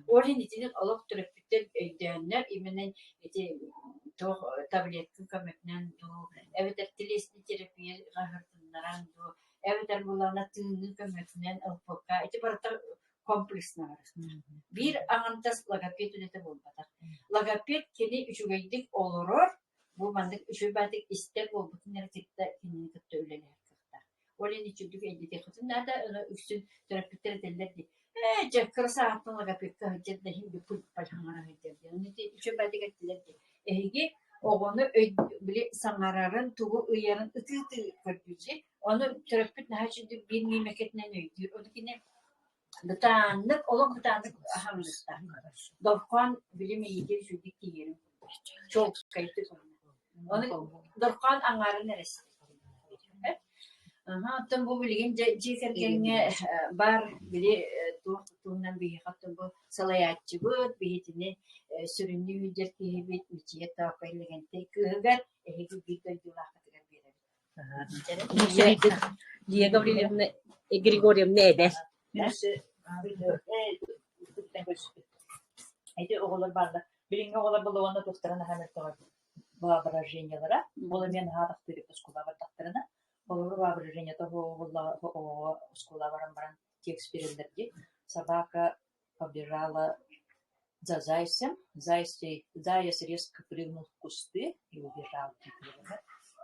Олин этинен олок төрөпүттен өйдөннөр именно эти таблетка көмөкнен ду эветертилесни терапия гахыртыннаран ду эветер булана тыынын көмөкнен ылпылка эти барта комплекснар. Бир аңантас логопед үнете болбатар. Логопед кени үчүгейдик олорор бу мандык үчүбатык истер болбутун эркетте кини кытты өлелер кытта. Олен ичүдүк эдите хытынада үксүн терапевттер делерди. Жаккыр сааттын логопедка хыжырда химди пульт пальхаңара хыжырди. Үнете үчүбатык эттилерди. Эги огону били саңарарын тугу ыярын ытыты көрдүжи. Onu terapit daha şimdi bir memleketten öydü. O dikine bıtanlık, olan bıtanlık hamlıkta. Dorkan bilimi yedi şu dikti yerim. Çok kayıtlı sonra. Onu Dorkan angarı neresi? Tam bu bilgin cikergenge bar bili tuğundan bir hattım bu salayatçı bu bihitini sürünlü hücret kihibit miçiye tağpaylıgen tek kıhıgar ehegi bir gölgülah katıgar bir Dia Gabrielina Grigorievna eder. Эти оголор барды. Билинге оголор болуганда тохтарына хамертага воображениялара. Ол мен хатак берип скула бардактарына. Олор воображение того скула баран текст берилерди. Собака побежала за зайцем. Заяц резко прыгнул в кусты и убежал.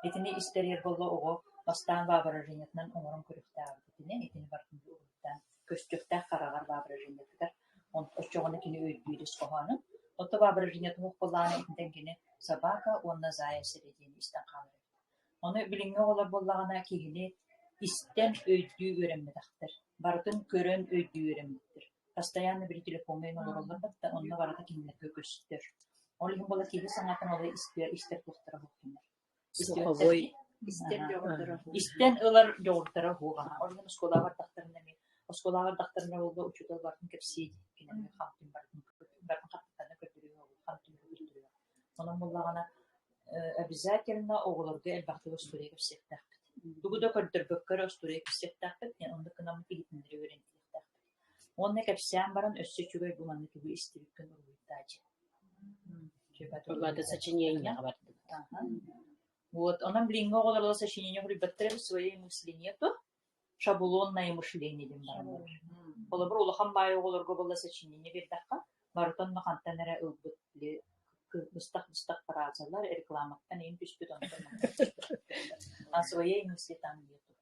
Этини истерия болла ого бастан воображениятынан оңорон көрүктаабы. Этини бартын уруттан көстөктө карагар воображениятыгар. Он очогону кини өйдүйдүс коханын. Ото воображеният мукпаланы этинен кини собака онна заяц эредени истен калыр. Оны билинге олар боллагана кигини истен өйдүү өреммедактыр. Бартын көрөн өйдүү өреммедир. Постоянно бир телефонмен олорлар да онна барата кинилерге көстөр. Олин бола киги саңатын олай истер тохтара буккинер. Истен ылар жогуртара хуга. Олин скола бардактарына мен. Скола бардактарына болду учутал бартын кепсиди. Кинеме хаттын бартын хаттана көтөрүгө хаттын көтөрүгө. Онун боллагана обязательно оголорго элбакты өстүрөк сектак. Дугуда көрдөрбөккөр өстүрөк сектак. Онда кынам кигитиндире өрентиктак. Онны кепсиан баран өссөчүгөй буманы тугу истириккен уруйдачы. Оларда сочинение бар. Вот, она блинго оголорло сочинение прибаттырып свои мышления то шаблонное мышление дем бар. Ола бир улахан бай оголорго болла сочинение бердакка барытан махантанара ылбытлы мыстак фразалар рекламаттан эң түспүт онтон. А свои мысли там нету.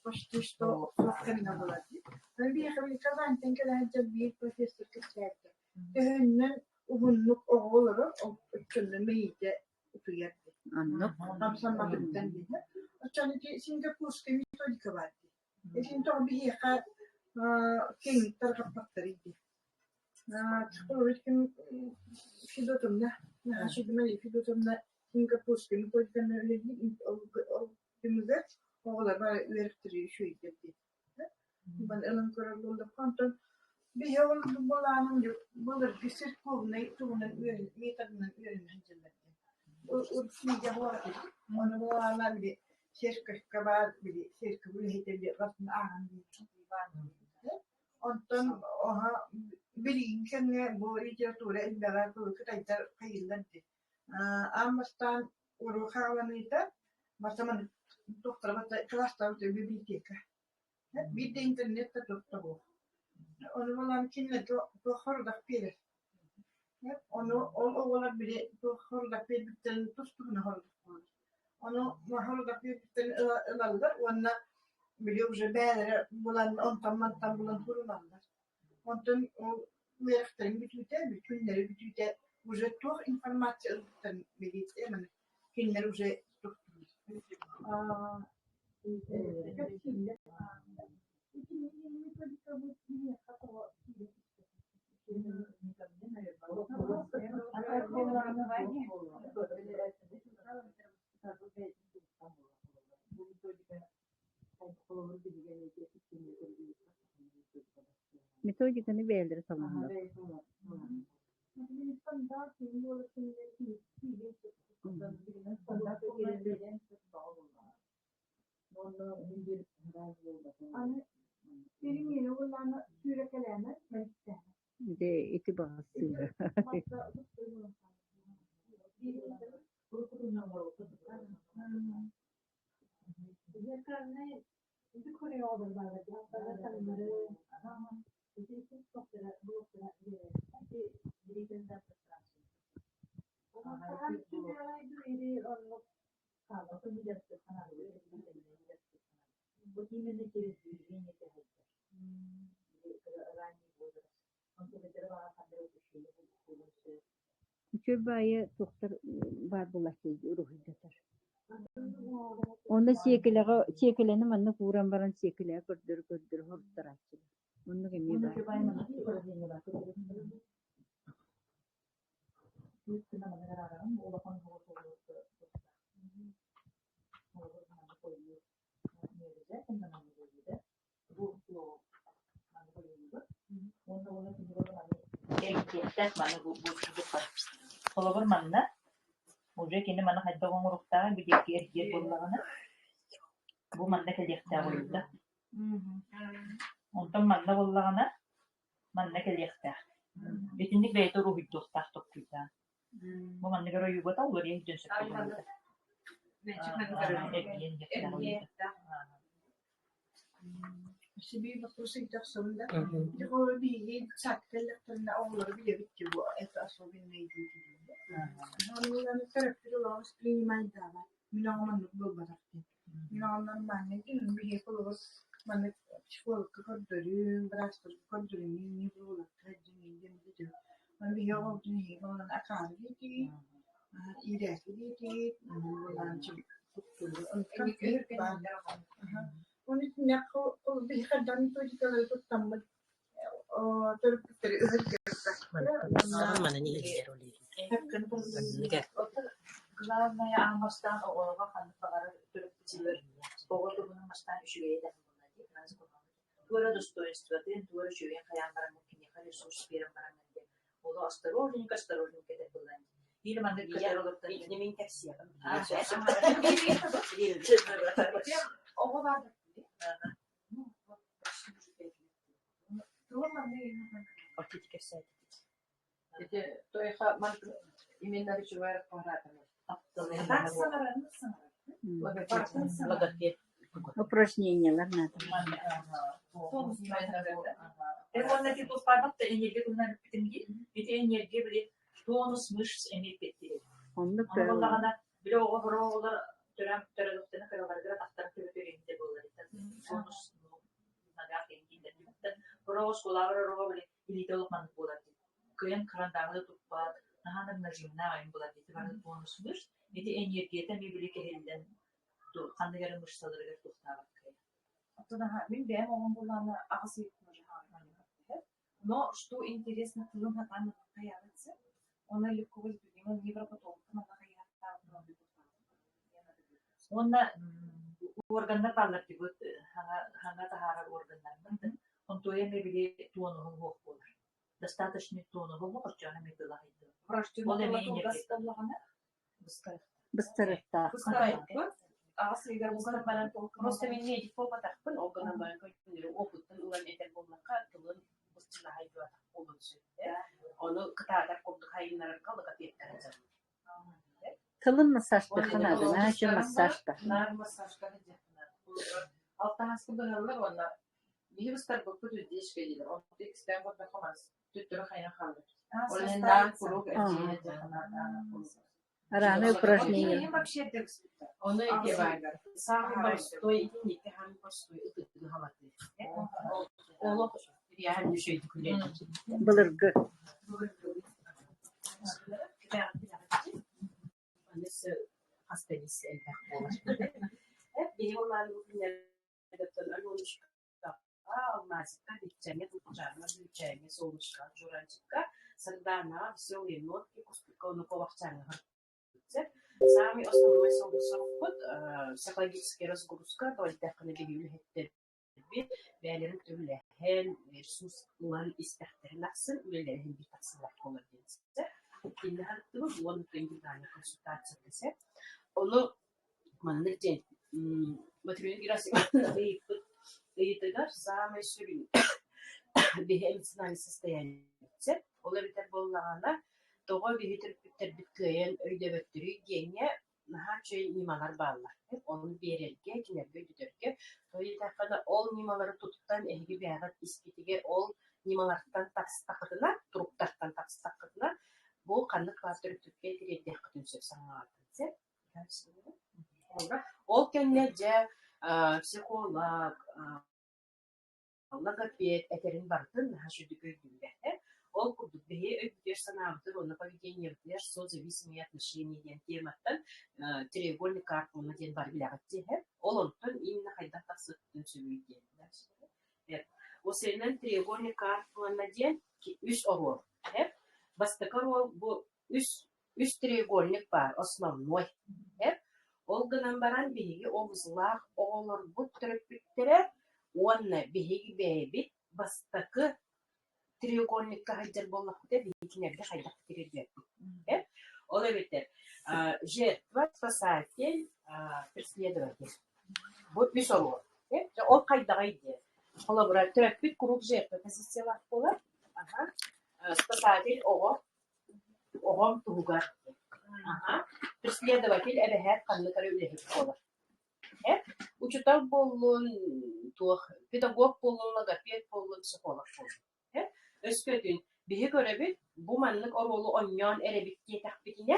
почти что на влади. Мы приехали в Казань, когда я был профессор Костяка. Uhunnuk oğulları ökkünlüğü iyiydi upuyardı. Hamsanma bitten dedi. Açanıcı Singapur'da metodika vardı. Şimdi o bir yaka kengitler kapatlarıydı. Çıkılırken filotumda, filotumda Singapur'da metodikanın öyle bir oğullar var öğrettiriyor şu idi. Ben elin kararlığında kanton bir yol bulanın bulur bir sirk bulunay tuğunun metodunun öğrenicileri. O fiilde var ki onu bulanlar bir sirk kabar bir sirk bu hiteli rasmi ağan bir var. Ondan oha bir insan bu literatüre indara bu kadar kayıtlandı. Amastan uruhavanıydı. مثلا دكتور بس كلاس تاع بيبليوتيكا بيد إنترنت دكتور أنا والله يمكن لو خرج بيره أنا أول بدي خرج بير بتن تستونا خرج أنا ما خرج بير بتن لالدر وأنا بدي وجه بير بلان أنت بلان هو لالدر وأنتم ويختارين بتويتا وجه توه إنفورماتيون بتن بديت من كنا وجه Metodikаны beğendir tamamla. De itibası. Çöbaya doktor var bulaşıcı ruhu götür. Onda çekilerini manna kuran baran çekile gördür hortar açtı. Onu gemi var. Kolabor manna Uje kini mana hadda gongurukta bir yer bollagana. Bu manna keliyekta boyunda. Ondan manna bollagana manna keliyekta. Bitindik beyto ruhu dostak topuyda. Bu manna göre yubata olur ya dönsek boyunda. Şimdi bakıyorsun sonunda diyor bir saktelekten olur bir bitiyor esas o bir neydi Hanımların tarafları olan springman da var. Minamın bu bıraktı. Minamın manne değil bir yapılı manne şuur kadırı bıraktı kadırı ni bu kadırı ni diyor. Ben bir yol değil bana akar gitti. İyi gitti. Bundan çıktı. Onun için ne o bir kadar çocuklar tutamaz. O tarafları özellikle. Mana ni ilir oluyor. Главное, амастан оолга ханфагара төрөптүлөр. Боготу бунун мастан үшүгейде булады. Тура достоинствотен, тура шүйен каянбаран кинеха ресурс берен баранган. Оло осторожненько деп булады. Или манда кетеролоптан. Немин таксия. Ого барды. Отить кесет. Это то я ман именно речевая аппарата. Упражнениялар надо. Эмонна типу спадатта энергия куннан битимги. Бите энергия биле тонус мышц эмипетти. Onda Анголлагана биле огоролар төрөктөнө кыраларга тактар төрөтөрүндө болду. Тонус нагар кеңден биттен роос кулавра роо биле илитолук ман болду. Кыйын кырандагы туппат, наханын нажимна айын болду. Бары тонус мышц. Бите энергията мебиле кехелден кандыгарын мышцаларга туктабат. Мен бәм оған боланы ағысы но что интересно, тылым хатаны қаяватсы, оны легко возбудим, он невропатологтан она қаяватты. Онна органдар балар дигут ханга тахара органдар. Он то еме биле туону хох болар. Достаточно туону хох чана метала хайды. bыстırıkta. Ағысы егер болған баран толқын. Просто мен медик болма тақпын, оғынан баран көйткендері опыттың ұлан етер болмаққа тұлын бұстыла хайду атақ болу түседі. Оны қытағдар көпті қайынларын қалды қапет кәрізір. Тылын массажды ханады, нахи массажда. Нар массажка дежахнар. Алтаhaskı dönemler onlar. Bir üstter bu kutu diş gelir. O teksten bu performans. Tüttürü kaynak kalır. Onun nar kuruk ettiğine dejahnar. Раны упражнения. Им вообще декс. Onu iki varlar. Sağ bastığı için iki hem bastığı iki havalı. Oğlu yani bir şey tükürüyor. Былыргы. Annesi hastanesi elde olur. Hep bir yollarla bu günlerde öyle olmuş. Almazsa dikçene tutacağına büyüyeceğine soğuşka, çorancıka, sırdana, все время ki konu kovakçana. Сами основной соғып, психологический разгрузка, толтақыны бейілі хеттербі, бәлерін түрләхен, ресурсларын істәқтерін ақсын, өлелерін бір тақсылар қолыр денсі. Енді хаттығы, оны көңілдәні консультация кесе. Оны манныр ден, материалын гирасыганы ыйытыгар, самай сүрін, бейі эмоциональный состояние. Олар бітер болағана, тоға бейітір біткөйен өйдөбөттүрүй гене наха чөй нималар баалар. Onu берерге, кинерге, дүдерге. Тойтақына ол нималары туттан әлгі бәғат іскетіге ол нималардан тақстақытына, тұруптардан тақстақытына бұл қанды квартыры түпке кереддер күтін сөп саңағатын. Ол кәнне жа психолог, логопед әтерін бардын наха жүді көйділер. Ол курдук бе өйдер санаабытыр, оны поведение бітер, созависимые отношения ден тематтан треугольник карпуна ден бар білағыт дехер. Ол онтан именно хайда тақсыттын сөйден. Осыйнан треугольник карпуна ден үс орор. Бастықар ол бұл үс треугольник бар, основной. Ол гынан баран беге оғызлақ оғылыр бұт түріп біттірі, онна беге бәйбіт бастықы треугольникка хайдар боллақта бейкинерге хайдақ керерге. Ол өбеттер. Жертва, спасатель, преследователь. Вот үс олуы. Ол қайдаға иде. Ола бұра түрәппет круг жертва позициялар болар. Спасатель оғым туғар. Преследователь әбәхәт қанлықары өлехет болар. Учутал болуын, педагог болуын, логопед болуын, психолог болуын. Өскөтүн биһи көрөбүт бу маннык оролу оньон эребикке тахпитине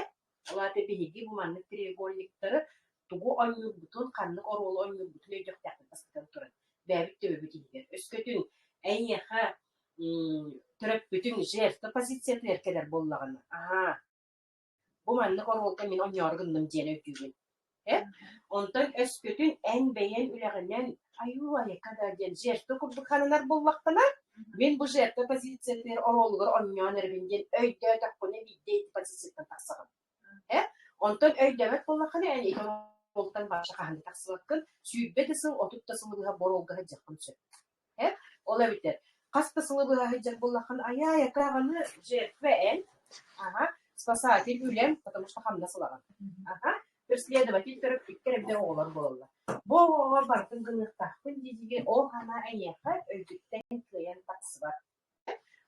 олаты биһиги бу маннык треугольниктары тугу оньюбутун каннык оролу оньюбутун өйдөх тахпитастыгын турат бэбит төбүт ийгер өскөтүн эйеха төрөппүтүн жертва позиция теркелер боллаганы бу маннык оролга мен оньоргуннум диэн өйдүгүн онтон өскөтүн эн бэйен үлэгинен аюу када диэн жертва курдукхананар боллактана мен бұл жерді позициялер оролғыр оньон әрбенген өйді тақпыны бидейді позицияттан тақсығын. Онтан өйдәмет болақыны әне екі оролғытан башы қағанды тақсығын сүйбеті сыл, отыпта сылы бұға боролғығы жақын сөп. Ола бітер. Қасты сылы бұға жақ болақын ая қағаны жертве ән спасатель үлем, потому что қамда сылаған. Преследователь көріп бүттер әбден оғылар болалар. Бұл оғылар бардың ғынықтақпын дедіге ол ғана әйеқі өйдіктен көйен тақсы бар.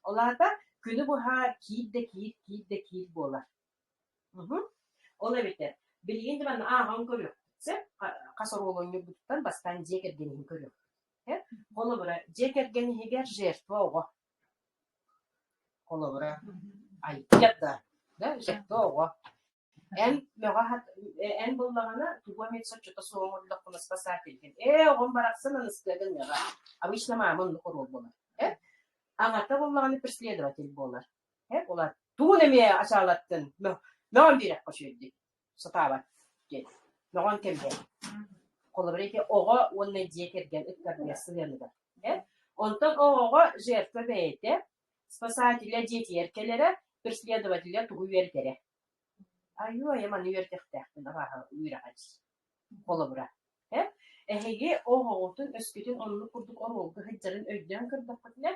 Оларда күні бұға кейді болар. Ола бетер. Білгенді бәні ағын көріп. Қасыр олыңы бұттан бастан жекергенін көріп. Қолы бұра жекергені егер жертва оға. Қолы бұра айтты. Жертва оға. En боллағана туға мен сочета соңырдық бұны спасателген. Оғын барақсын аныстығын яға. Обычно мамын құрыл болар. Аңата боллағаны преследователь болар. Олар туғын әме ашалаттын. Мөғын берек қошуеді. Сатабат. Мөғын кембе. Қолы біреке оға оны декерген үттәрбесі вернігі. Онтан оға жертва бәйті спасателя дети еркелері преследователя туғы вердері. Аюу, яман үйертектәқтін араға үйрағадыз. Қолы бұра. Әхеге оғығытын өскетін онны күрдік оролғы ғыджарын өйден кірдік күтіне,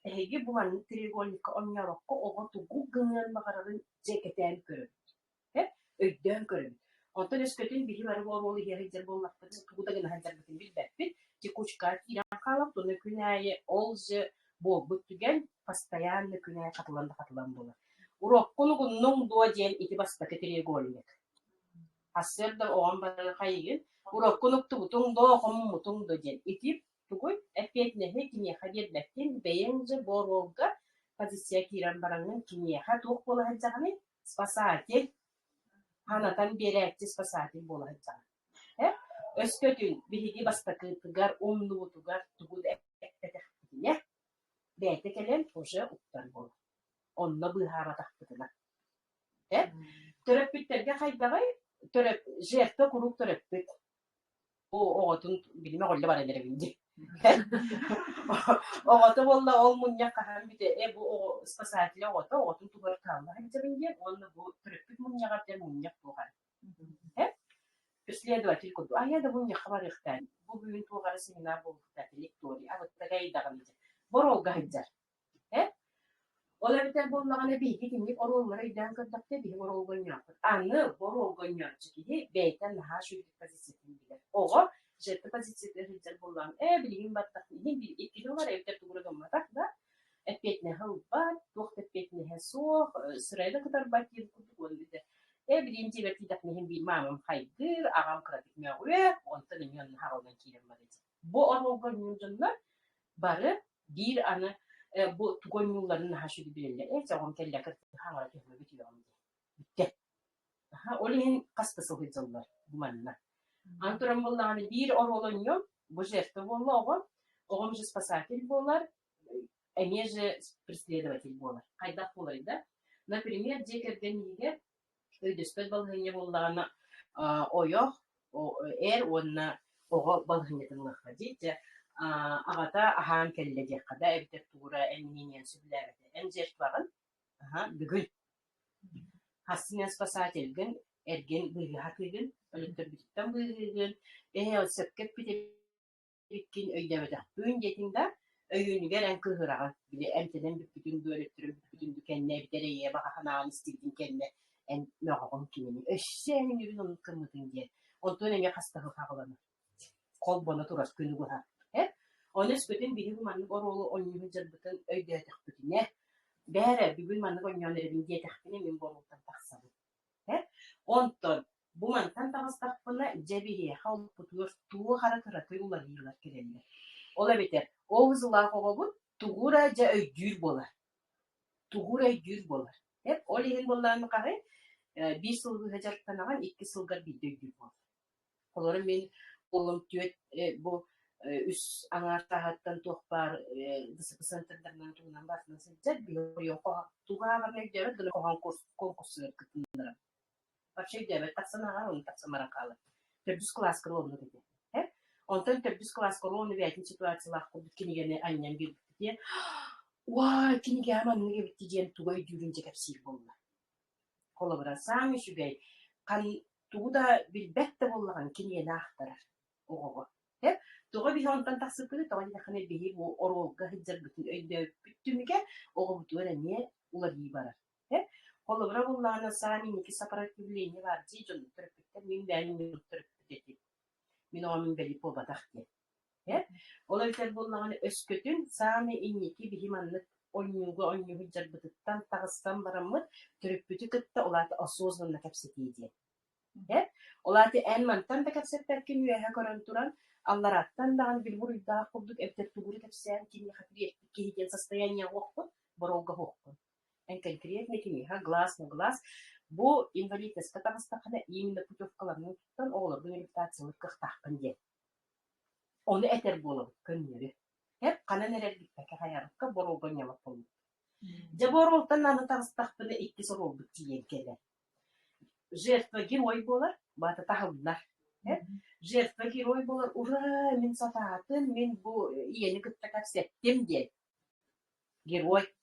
әхеге бұғанның треугольникка оньярыққа оға туғу ғыңын мағарарын жекетән көріп. Өйден көріп. Онтан өскетін білі бәрі оролы ғыджар болмақтың туғудағын ғыджар бітін білбәппет, текучка иран қалап, тұны күнәйі олжы бол бүттіген, постоянны күнәйі қатылан болар. Урок кунугун нуң дуа диэн ити бастакы треугольник. Hasır da oğan bana kayıgın. Urakkunuk tugutun do homun mutun do jen. İtip tuguy epet nehe kini hadir bektin beyence borolga pozisiya kiran baranın kini ha tuğ bola hacağını spasatil hanatan berekti spasatil bola hacağını. Öskötün bihigi bastakı tugar umnu tugar tugud epete ne bete kelen hoşa uktan bol. Onna bihara tahtına. Töröpütlerge haydagay töröp jerto kuruk töröpüt. Oğutun bilime golle var elere bindi. Oğutu bolla olmunya kahan bide bu o spasatile oğutun tugar kalma hacca bindi. Onna bu töröpüt munya gatter munya tugar. Исследователь куду. А я довольно хабарыхтан. Бу бүгүн тугары семинар болуп жатты лектория. А вот такая дагы. Борол гайдар. Олар битер болмаганы биги киник ороллар үйдөн кырдакты биги орол гоньяк. Аны борол гоньяк чиги бейтен хашу позициятын билер. Ого, жети позициятын хиджер болган. Билгин баттак бир эки доллар эптер тугурган матак да. Эпетне халбат, тохт эпетне хесох, сырайда катар батир кутугон биде. Birinci ve tidaknihin bir mamam haydır, ağam kratik meğwe, ondan inyon hağılan kiremedik. Bu organ yüzünden barı bir anı bu tugonyulların haşıdı bilirler. Çağım kelle kırtık hağıla kehme bitiyor. Bitti. Olihin kastası hıcıllar bu manna. Anturam bollağını bir organ yok, bu jefte bolla oğam же спасатель болар, они же преследователь болар. Кайдак болар да. Например, декерден егер ödüspet balhınya bollağına oyoq, onna oğa balhınyadan lıqadiyce ağata ahan kellecek kada evde tuğra emminiyen sübülerde en jertvarın bugün hasinen spasatelgin ergen bıyı hakigin ölüktür bititten bıyıgın sökkep bitkin öydemede bugün yetinde öyünü gelen kıhırağı bile emteden bütün bölüktürüm bütün dükenine bir dereye baka hanağın istilgin kendine en mağabım kimini. Eşeğinin yürün onun kırmızın diye. Ondan enge hastağı kağılanır. Kol bana turas günü bu ha. Onu esküten biri bu manlık orolu oyunu cırbıtın öyde takbıtı ne? Bere bir manlık oyunları diye takbını min borultan taksalı. Ondan bu mantan tağız takbına cebihiye halk tutuyor. Tuğu harakıratı ular yıllar kireliler. Ola biter. O hızılar koğabın tuğuraca öydür bolar. Tuğura öydür bolar. Hep olihin bollarını kahve bir sılgı hacarttanağın iki sılgar bir döydür bol. Oları men olum tüet bu üs anar sahattan tohbar dısı kısantırlarından tuğunan basına sılcar bir yok. Tuğağa var ne diyor? Dını koğan konkursular kıtındıra. Başka diyor. Taksana ağır onu taksamaran kalır. Terbüs klas kırılığını dedi. Ondan terbüs klas kırılığını ve etin situasiyalar kurduk kinigene annem bir diye. Vay kinige aman ne bitti diyen tuğayı dürünce kapsir bollar. Kolaborasyon şübey kan tuğda bir bette bollagan kinige nahtarar. Oğo. Tuğa bir ondan tasıklı tuğa da hani bir bu orolga hıcır bütün öyle bütünüge oğo bu niye ular iyi barar. Kolabora bollagana sani iki separatifliğini var. Cijon tırpıkta min benim tırpıkta. Min onun beli po badaktı. Olabilir bollagana öskütün sani inniki bihimanlık oyunu hıcır bıtıktan tağıstan baramı tırpıkta kıtta olatı asozlanla kapsitiydi. Olatı en mantan da kapsitterken üyehe koranturan Allarattan dağın bir buruyda kurduk evde tuğuru kapsayan kimi hatıriyettik ki hidyen sastayanyan hokkun, borolga hokkun. En конкретный книга, глаз на глаз. Bu invalidность Татарстана именно путевкаларını tutan oğlar bu rehabilitasyonluk tahkınca. Onu eter bolu könleri. Hep kana neler gitmek hayarlıkka borolga nyamak oldu. Jaboroltan anı tahkını iki soru oldu diyen kele. Жертва герой болар, бата тахылдылар. Жертва герой болар, ура, мен сататын, мен bu iyeni kıtta kapsettim diye. Герой.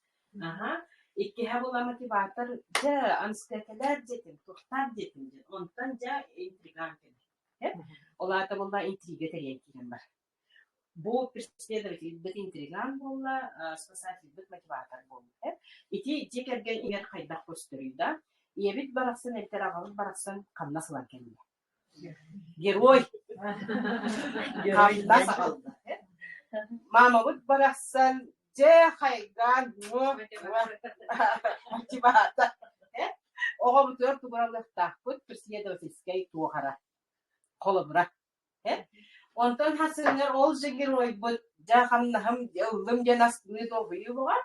Aha. İki habula motivator ja ansteteler jetim, tuhtar jetim. Ondan ja intrigan kelir. Olata bolla intriga teriyen kiren var. Bu преследователь bit intrigan bolla, spasatelь bit motivator bolla. İti jekergen inger kayda gösteriyor. Yebit baraksın elterağın baraksın kanlasılar kendine. Герой. Kanlas aldı. Mama bit baraksın je haygan motivata Oğa bu dört duvarlık takput presidentskay tuğara. Kolubra. Ondan hasırlar ol jengir oy bu jaham naham ılım janastını doğuyu var.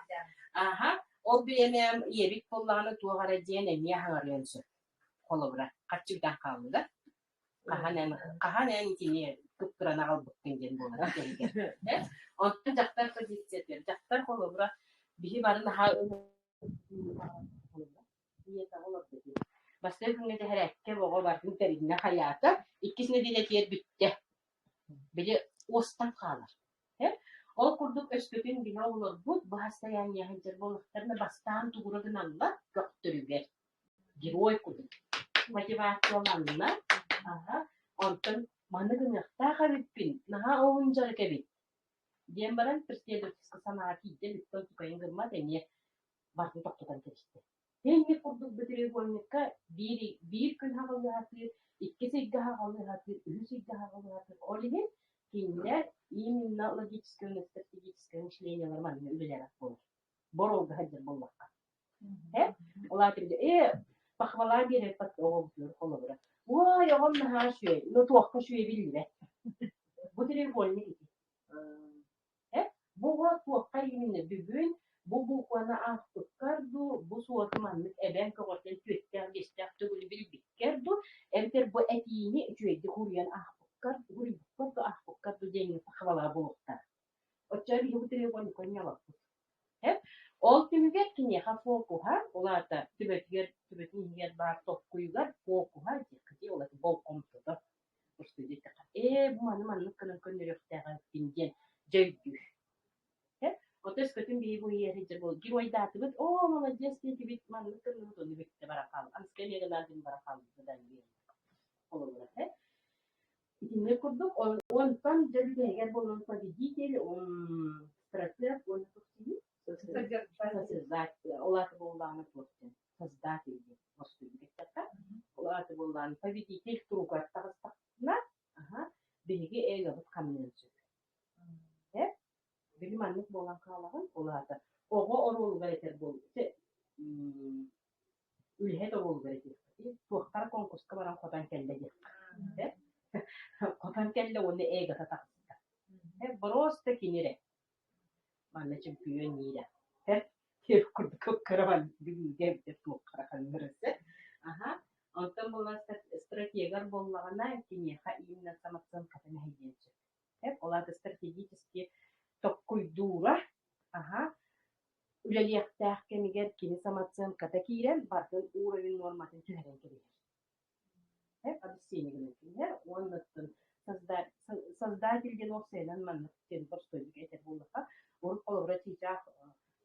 Aha. O benim yerik bollağını tuğara diyene niye hangarıyorsun? Kolubra. Kaçıktan kaldı da. Kahanen kini kıpkırana aldık dengen bolar. Ondan jaktar pozisiyetler. Jaktar kolubra. Bihi barın ha Başta günde de herkekke boğa barın terine hayata. İkisine de tiyer bitti. Biri ostan kalır. O kurduk öskütün bina olur bu. Bahasta yani yahancır bolıklarına bastan tuğradın Allah göktürüber. Giroy kurduk. Motivasyolanlar. Aha. Ondan mana gınıqta habibin. Naha oyuncalık ebit. Diyen baran presidentkisi sanatı ide bitton tukayın gırma deniye barın toktudan kerişti. Henge kurduk bitire boyunca bir gün havalı hatır, iki sigga havalı hatır, üç sigga havalı hatır. Olihin kinler iyi minna logическое, стратегическое мышление нормально ülelere olur. Borolda hazır bulmakta. Ola tibde bakmalar bir hep oluyor kolabora. Vay oğlum ha şöyle, no tuhaf şöyle bildi. Bu tire boyunca gitti. Bu var tuhaf kayımını bugün bu konu ahtıkkardu, bu suatmanlık eben kavartel tüyekler geçtaptı bunu bilbikkerdu. Emter bu etiğini tüyekti huriyan ahtıkkardu, ahtıkkardu dengin takvalar bulukta. Oçar bir hütüre boyunca konya baktı. Ol tümüget kine ha foku ha, ola da tübetin yer bar top kuyular foku ha, dikti ola da bol kompuda. İşte dikkat. Bu manlık kanın könülükte bingen jöydü. Otes kötün bir bu yeri de bu. Giroy dağıtıp, молодец, ki bit manlık kanın onu bitti barakal. Anskeniye kadar din barakal da diye. Olur. İtinle kurduk. Ondan dedi eğer bunun победитель, он стратег, он создатель. Олаты болланы творчен. Создатель. Может быть, так? Олаты болланы победитель круга тагыстакна. Ага. Биги эге бут камненче. Bilim anlık bolan kalan olata. Oğa orul vereter bol. Ülhet orul vereter. Tuğtar konkurska baran kotan kelle gir. Kotan kelle onu ega tatakta. Broste kinire. Manne çimpiyon nira. Hep kurduk karavan bir devde tuğkara kalırsa. Aha. Ondan bolan stratejiler bollarına kini hainna samatsan katına hediyeçi. Hep olata stratejik tokkuydura. Aha. Üleliyaktaak kemiger kini samatsam katakiren barkın uğrayın normatin tüheren kemiger. Hep abisini gönüller. Ondan создатель olsaylan manlık sen başlayıcı eter bulaka. Orup olarak çiçak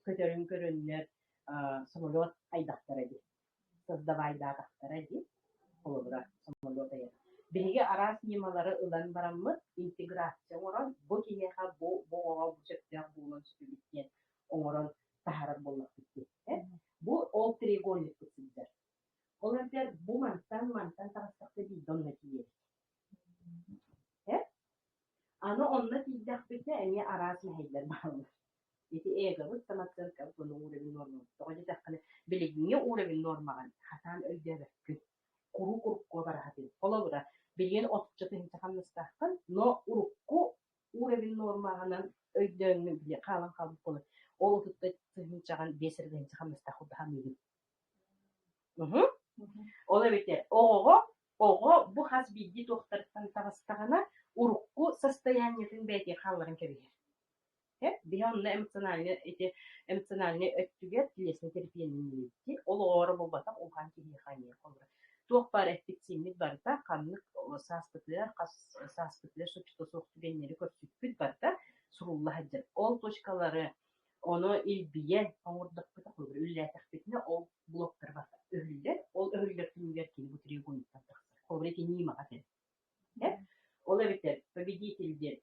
kötörün körünler samolot aydaktara di. Создавай dağdaktara di. Olarak samolot aydaktara. Bege aras yemaları ılan baramı integrasyon oran bu kiyeha bu objekler bulun sübükken oran taharar bulmak bitti. Bu ol trigonik kısımdır. Onlar bu mantan tarafta bir donlaki yer. Ana onunla tiddak bitti eni aras mehaylar bağlı. İti eğabıt samatsın kapını uğrabin normal. Doğru dakikada bilgiye uğrabin normal. Hatan öldürmek. Kuru kovar hatin. Ola bilgen otçatı hinçakamnıstahkan no urukku uğrabin normal'anan öldürmek bile kalan konu. O tuttu hinçakan besirde hinçakamnıstahı daha mühim. Ola bitti. Oğo bu has bilgi doktordan tavastağına urukku состояниятын бәйте қалларын кебер. Бионна эмоциональный өттүгер тілесін терпиенін етті. Ол оғыры болбата оған келе қайне қолыр. Тоқ бар эффективник барда қанлық саспытлер шөпшті соқтүгеннері көрсүкпіт барда сурулла хаджыр. Ол точкалары оны илбиен оңырдық біті қолыр. Үллі әтіқпетіне ол блоктар барда. Ол өлілер түнігер келі бұтырей қойыптан тақсыр. Қолыр еті неймаға тәр. Ola biter, победитель,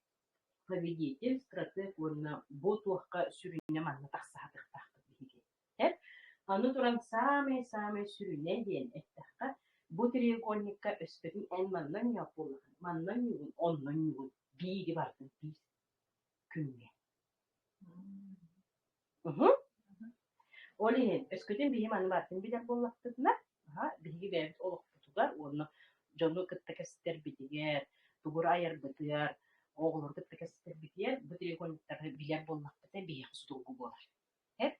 стратег, bu tuğka sürüne manna taqsahatıq taqtıq. Аны туран самый sürüne diyen ettaqqa bu trigonikka öspedin en mannan yapılır. Mannan yugun, onnan yugun. Biri vardı, bir künge. Olihin, ösküdün biri manna vardı, bir de bollaqtıdına. Биһиги бэбит олохпутугар, уонна жону кытта кэстер битигер, тугура айар бытыар, оҕолор кытта кэстер битигер, бу треугольниктары билер боллахпыта биһиги сутулгу буолар.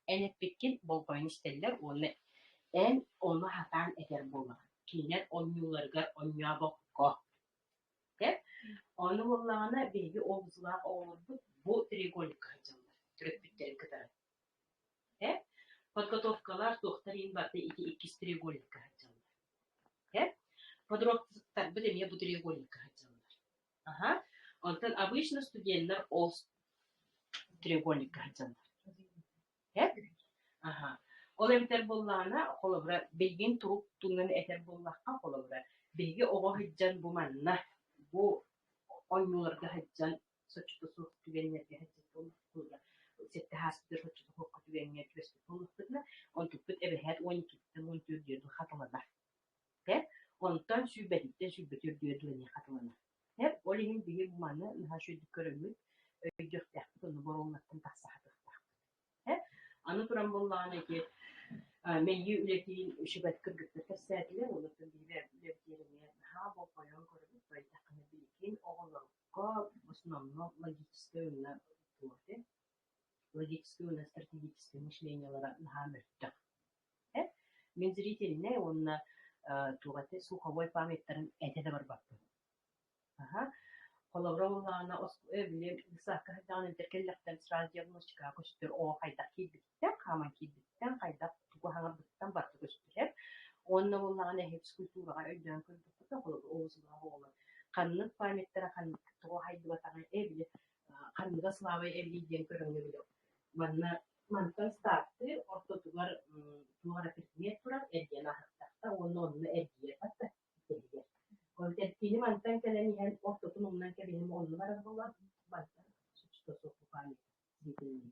Элеппиккин болбойн истеллер, уонна эн onu hatan eter болар. Кинер оннюларгар оннюабокко. Onu bollağına bihi oğuzlar oğuldu bu треугольник хачалар. Түрөппүттерин кытары. Подготовкалар тохтарин барды икис треугольник хачалар. Подробностьтар билеме бу треугольник хачалар. Онтан обычно студенттер ол треугольник хачалар. Ол эмтер боллаана холобра билген туруп тунган этер боллакка холобра биги ого хыджан бу манна бу оннууларга хыджан сочто сук түгеннерге хыджан боллакка сетте хаспитер сочто хокко түгеннер түбеспит боллакка он туппут эбехет 12-14 хаталана. Онтан сүббетер дүйөдүлөне хаталана. Олигин биги бу манна нахашуйду көрөмүт өйдөктәк туну боролнаттан тасахатыкта. Аны туран боллаана ки мейи үлетиин үшүбәт кыргыттар кәссәтилер, олардан бирер үлеттерине бу койон көрүп байтакны билген оголорго основно логическое турде. Логическое стратегическое мышлениелара нахамертта. Мен зрительне онна тугате суховой памяттарын этеде бар бапты. Колобровлана освоили высоко данные теркеллектен сразу диагностика костер о хайда кибиттен хаман кибиттен хайда тугахар биттен барту костер онна боллагана хеп скульптурага өйдөн көрдөктө колоб оозуга хола канны памяттера канны туга хайда батаган эбили канныга слава эбили ден көрөңгө биле манна мантан старты ортотугар тугара предмет турат эрген ахтакта онно эрге батта Кini mantan kelen ihan ohtotun umman kebinin onu var bolar mantan suçta soku pani dikini.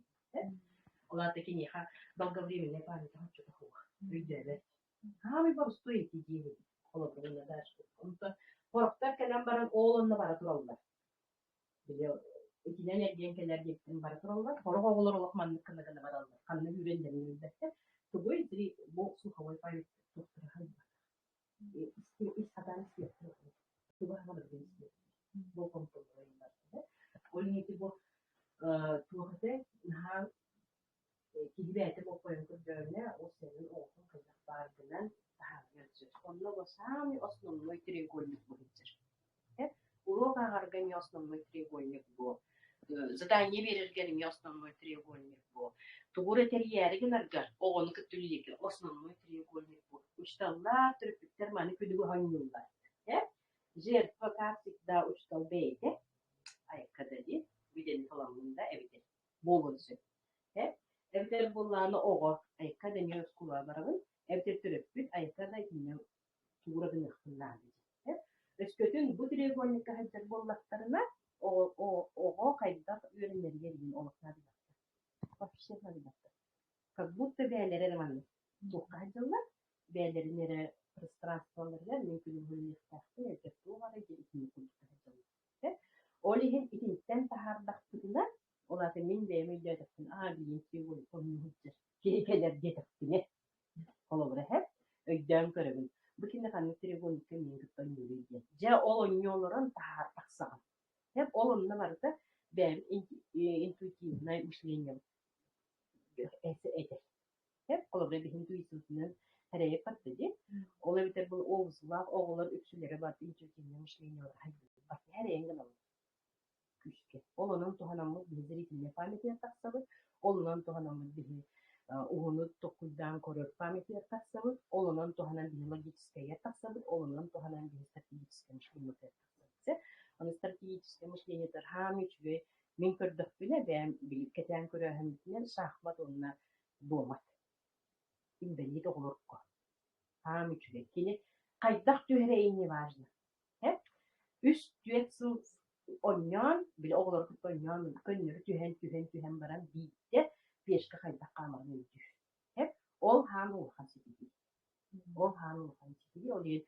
Ola tekini ha dalgavrimine pani tançı da huwa. Üydele. Ha bir barustu ettiğini kolobunda derste. Onda korktar kelen baran oğlunla bara turallar. Biliyor. İkiden ergen keler gittim bara turallar. Korok oğullar olakmanlık kınagana barallar. Kanını güvenlerini bildirse. Tugu idri bu su havayı pani tuttura hayır. İstadan istiyatıyor. Tuba hamar dinsi. Bu kontrolörler. Onun için bu tuğate naha kibiyete bu koyun kurdurne o senin olsun kızak bardından daha yapacak. Onunla bu sami osnumlu треугольник bulacak. Урок агарган основной треугольник bu. Задание берилген основной треугольник bu. Тугура терьерген аргар огону көтүллеге основной треугольник bu. Учталлар түрүптер маны күдүгү ханюллар. Жертва как всегда учтал бейте, айкадали, видели фаламында эвитер, болунсы. Эвитер болланы ого, айкада не скула барабын, эвитер түрөппүт, айкада кине тугурагын ыхтынлады. Өскөтүн бу треугольникке хаджар боллактарына ого кайда үйрөнөргө деген олуктады бакты. Вообще нады бакты. Как будто бээлери романы. Тукка хаджалар, бээлеринере пространстволарга мүмкүн хөлүктәкте этектугара келип кулдукта. Олиһин итинтен тахардактыгына оларды мен бемилдәдәктен билин тигул коннуҗыр. Кирекелер детектине. Колобра һәп өйдән көрәбен. Бу кине ханны треугольникке мен гыттан йөрүгә. Жа ол оньолорын тахардаксаган. Һәп олынны барда бәм интуитивное мышление. Әйтер. Һәп колобра бу интуитивный Hereye patladı. Olabilir bu oğuzlar, oğullar öksülere var. İncelikle müşteriler hayır. Bak hereye engel alır. Küçük. Olanın tohanamız bizleri için ne pametiye taksalı. Olanın tohanamız bizi uğunu tokuldan korur pametiye taksalı. Olanın tohanam bizi logическое taksalı. Olanın tohanam bizi стратегическое мышление taksalı. Onun стратегическое mıшление tarhamış ve min kördük bile ben bilip keten körühem bile şahmat onunla doğmat. İmbelli de olur ko. Tam üçüge. Kini kaydak tühereyini важно. Üst tühetsin onyan, bile oğlar kut onyan, könleri tühen baran deyip beşke kaydak kalmadan öldür. Ol hanı olhan sikidi. Ol hanı olhan sikidi. O değil,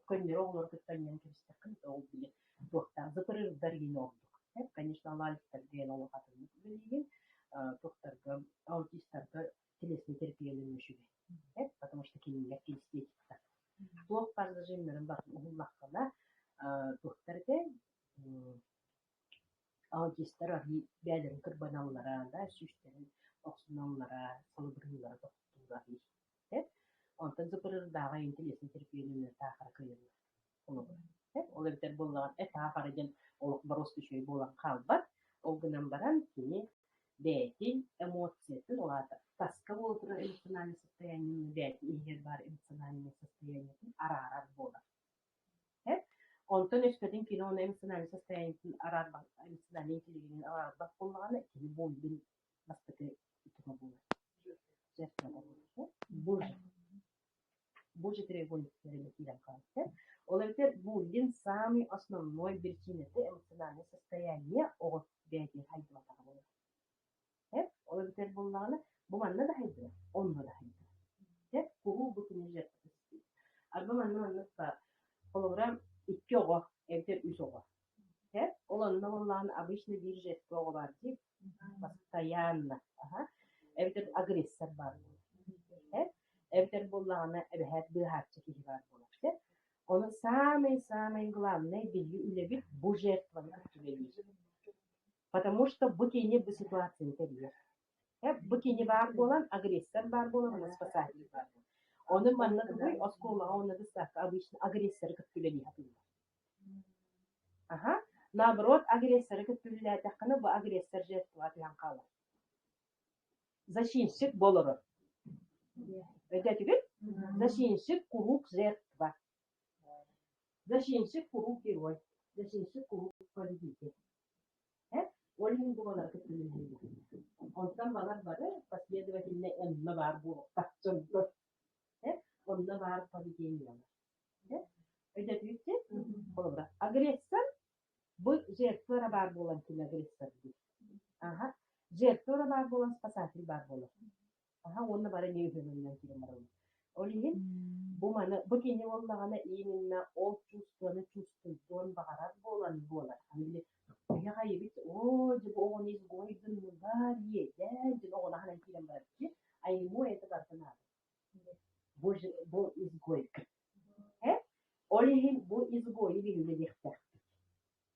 könleri oğlar kut onyan kırıştakın, ol bile doktan zıpırırlar yine olduk. Конечно, лаликтар деген ол қатырмыз білеген, тоқтарға, аутисттарға телесін терпиелі мүшіге. Потому что кинелер кинестетикта. Туох пардажиннарын бар уллахкана тухтарте аудистер аби бәдерин кырбаналлара да сүстерин оксуналлара салыбырылара токтураби онтон зыпырыр дага интелесин терпиелине тахара кыйын ол эбитер боллаган тахараден олук барос түшөй болан калбат ол гынан баран кини бәтин эмоциятын олата таска болутура эмоциональный состояние бәтин игер бар эмоциональный состояние арарар болар онтон өскөтүн кино оны эмоциональный состояние арарбак эмоциональный интеллигенин арарбак боллаганы кини бойдун бастыкы итуга болот Божий треугольник килен калат. Ол это будет самый основной причиной эмоциональное состояние от беги хайдватага болот. Ол это боллаганы бу манна да хайды, онна да хайды. Куру бу кинежет. Алба манна та программ 2 ого, это 3 ого. Ол онна боллаганы обычно биржет ого бар дип, постоянно. Это агрессор бар. Эвтер боллагана эбэхэт быахаччы киһи бар болар. Оны самый главный билью үлебит бу жертваны көтүлелии. Потому что бу кини бу ситуацияны терилер. Бу кини бар болан, агрессор бар болан, спасатель бар болан. Оны манна дыбый, осколага оны дыстакка обычно агрессор көтүлелии хатылар. Наоборот, агрессор көтүлелии атакканы бу агрессор жертва атыган калар. Зачинщик болору. Это теперь зачинщик круг жертва. Зачинщик круг герой. Зачинщик круг победитель. Олин булалар көтүлелии. Онтан балар бары последовательно эмме бар болуп таччылды. Онда бар поведениялар. Это теперь болора. Агрессор бу жертва бар болан ким агрессор. Жертва бар болан спасатель бар болар. Онна бары не үһүнүнөн кирмарыл. Олин бу мана бу кини боллагана именно ол чувствует багарар болар. Аны я гайбит о же бу он из гойдын бар е, ден она хана кирмарыл. Ай ему это картана. Бу изгой. Олин бу изгой биле дихтер.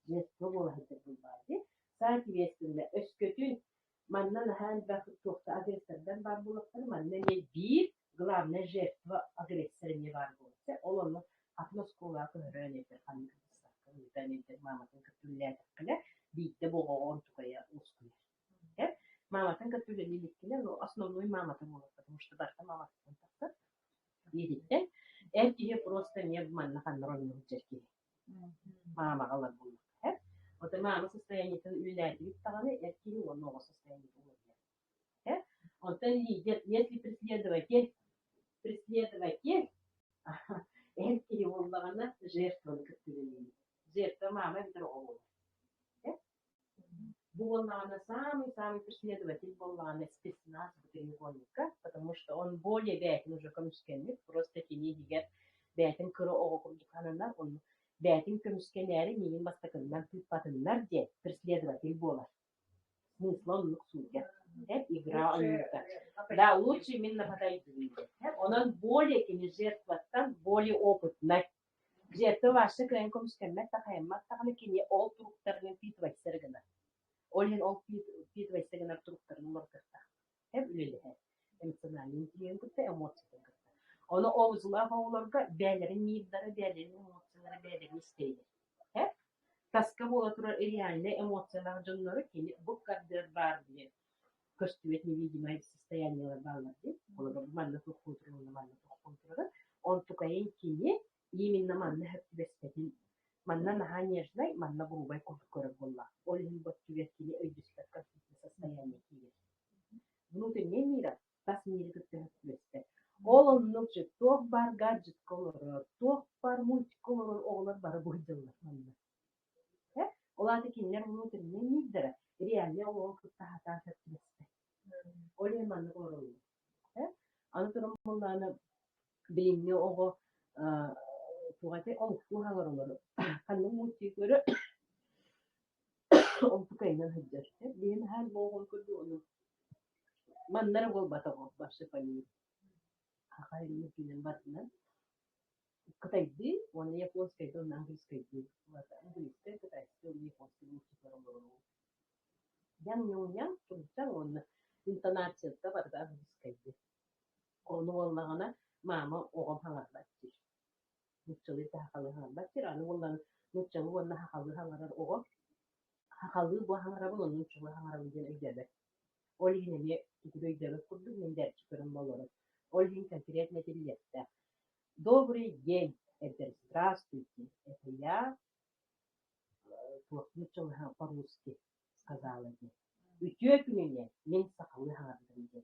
Жестко болайды бу бази. Соответственно, өскөтүн маннан хан бахыт тохта агрессордан бар болуптар маннан бир главная жертва агрессорне бар болупта. Ол оны атмосфера көрөнөтөр ханымдыса. Көнүтөнүтөр маматын көтүлләтә кылы битте болгон тукая ускулар. Маматын көтүлләликкеле но основной маматы болот, потому что барта маматын такта. Едите. Эркиге просто не манна ханрон үчерки. Мама галар болот. Вот мама состояние улять виттаганы эркиге оно состояние болот. Он лидер, если преследователь, эркиге боллагана жертваны көтүлелии. Жертва мама битер. Боллагана самый преследователь боллагана спецназ треугольника, потому что он более бәтин уже көмүскенник, просто кини дигер бәтин кыры ого курдуканына, он бәтин көмүскенери нигин бастакыннан тыппатыннар де преследователь болар. Смыслом луксуга. Игра онука. Да, лучше именно подойти. Он более кини жертваттан более опытный. Жертва ваша крайне көмүскенмет тахаймат таханы кини ол туруктарын питвайсыргына. Олин ол питвайсыргына туруктарын мортырта. Үлелі. Эмоциональный интеллигент кытта, эмоция кытта. Оны оғызыла ғауларға бәлерін мейілдары, бәлерін эмоциялары бәлерін істейді. Таска бола тұра реальный эмоциялар жонлары кені бұл қадыр бар біле. Көстует невидимое состояние балар дейд. Оларға манна тұққын он тұқайын кені именно манна хөптібестетін. Манна наға нежнай, манна грубай күрді көріп болла. Олин бұттүбет кені өйдіслер конфликтный состояние кейдер. Внутренний мира, тас мире күтті хөптібесті. Олон нукчы тох бар гаджет колорор, тох бар мультик колорор оғылар бары бұйдылар манна. Оларды кенлер внутренний миддері реальный оғыл күтті хата хөптібесті. Олин манна колорор. Аны тұрым болланы білімне оғы туғаты олықту хағырылары. Қанның мультик көрі олты кайнан хүддер. Дейін әр болғын көрді оны. Маннары бол бата ғой, башы пании. Хақайын мүкінен батынан. кытайды, оны японскайды, оны английскайды. Английскай, кытайский, оны японский мультифорумы. Яң, тұрсаң, оны интонацияда бар да английскайды. Оны олағана мама оғам хаңар бәттір. Нұтчалы тақалы хаңар бәттір. Аны олан нұтчалы оны хақалы хаңарар оғам. Хақалы бұ хаңарабын, оны нұтчалы хаңарабын ден өйдәді. Ол енеме түкір өйдәді құрды, мен дәрчі көрім болыры. Ол ең конкретно келетті. Добрый день, это здравствуйте. Это я нұтчалы хаңар по-русски сказала. Үтіе күніне мен сақалы хаңарбын ден.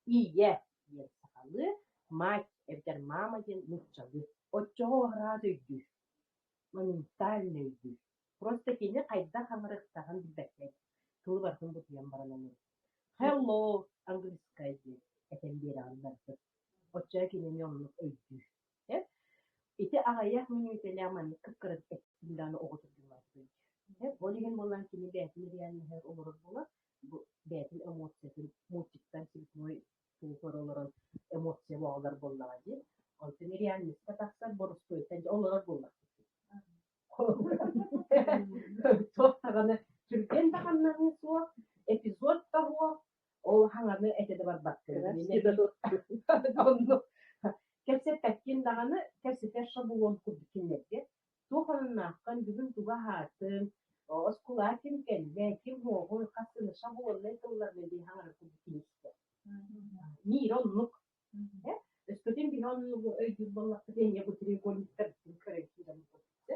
Ие, мен сақалы, мать, это мама ден нұтчалы. Отчоғы ғырады өйді. Моментально өйді. Просто кені қайда қамырықтаған білбәкет. Тұлы бардың бұтыян баранамын. Hello, английскайды. Әтен бері аңдарды. Отча кені менің өйді. Ити ағаяқ мен өйтелі аманы кіп-кіріп әттімданы оғытырдың барды. Ол еген болан кені бәтін реалін әр олырыр бола. Бәтін эмоциясын мультиктан сілкмой тұлғыр олырын эмоция бағылар болаға дейін. Олтын реаліністі тақсар бұрыс көйтен олырыр болақ. Тоқтағаны түрген тағаннағын суа, эпизод тағуа, ол хаңарны әтеді бар баттыр. Кәсет тәккен дағаны кәсетер шабуын күрдікінлерге. Тоқанын аққан бүгін туға хатын, оскула кем кәлі, кем оғын қасыны шабуынлай тұллармен дей хаңары күрдікінлерге. Нейр онлық. Өскөтен бір онлығы өйдір болақты дәне бұтыры қолықтардың көрекейден бұтырды.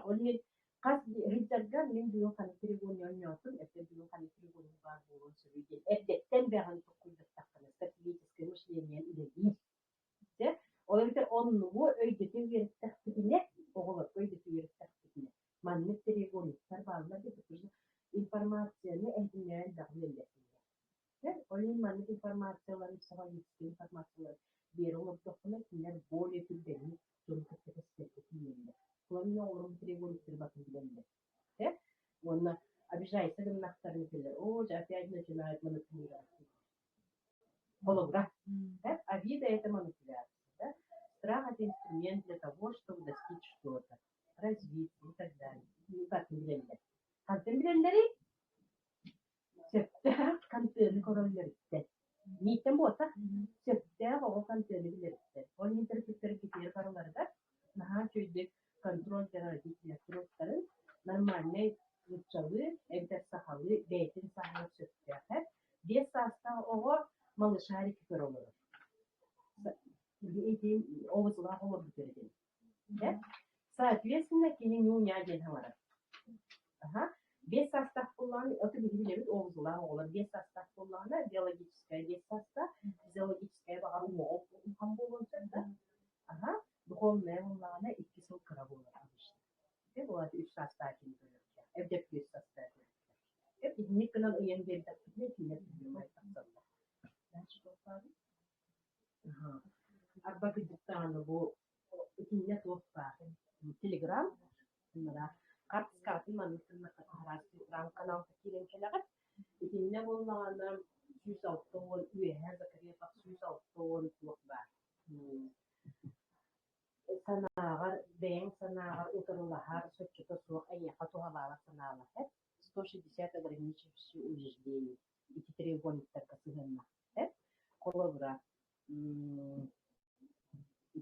Onun kas hicazgan men diyor hani tribun oynuyorsun, diyor hani tribun var bu söyledi. Evdetten beri tukuydu takını, stratejik müşteriyen ileri. İşte olabilir onun bu öydeti bir taktikine, oğul öydeti bir taktikine. Mannet tribun sarbalma dedi ki informasyonu eldinleyen dağılıyor. Onun mannet informasyonları savaşçı informasyonları bir olup dokumentler böyle türlerini çocuk kestirdiğinde. Кроме orang требует перебатывания. Он обижается на нахтарный пилер. О, опять начинает манипулировать. Голограф. А вида это манипуляция. Страх это инструмент для того, чтобы достичь что-то, развить и так далее. Ну как не блендер. Контемблендери? Септа контемблендери короллерите. Не тем бота. Септа о контемблендерите. Он интерпретирует теперь короллерда. Наха чуйдек. Kontrol teradisiya kurutların normalde uçalı, evde sahalı, beytin sahalı söktüler. Bir saatten oğul malı şahri küpür olur. Eğitim oğuzlar olur bitirdim. Соответственно, kini nünya gelin var. Bir saatten kullanı, ötü bilgileri oğuzlar olur. Bir saatten kullanı, biyolojikaya, bir saatten fizyolojikaya bağlı oğul olacak da. Духовная волна и кисел карабола. Это вот и составитель. Это плюс составитель. Это никогда не имеет таких нет нет. Значит, что арбак диктана бо нет лофта. Телеграм, да. Картскаты манутын на Telegram канал такие келегат. И не волна на сюсалтон, уехал закрепил сюсалтон лофта. Санагар, бен санагар, утрулахар, сочета сух, а я хатугалала саналахет, 160 ограничившие убеждений, и треугольник так косыгенна, колобра. И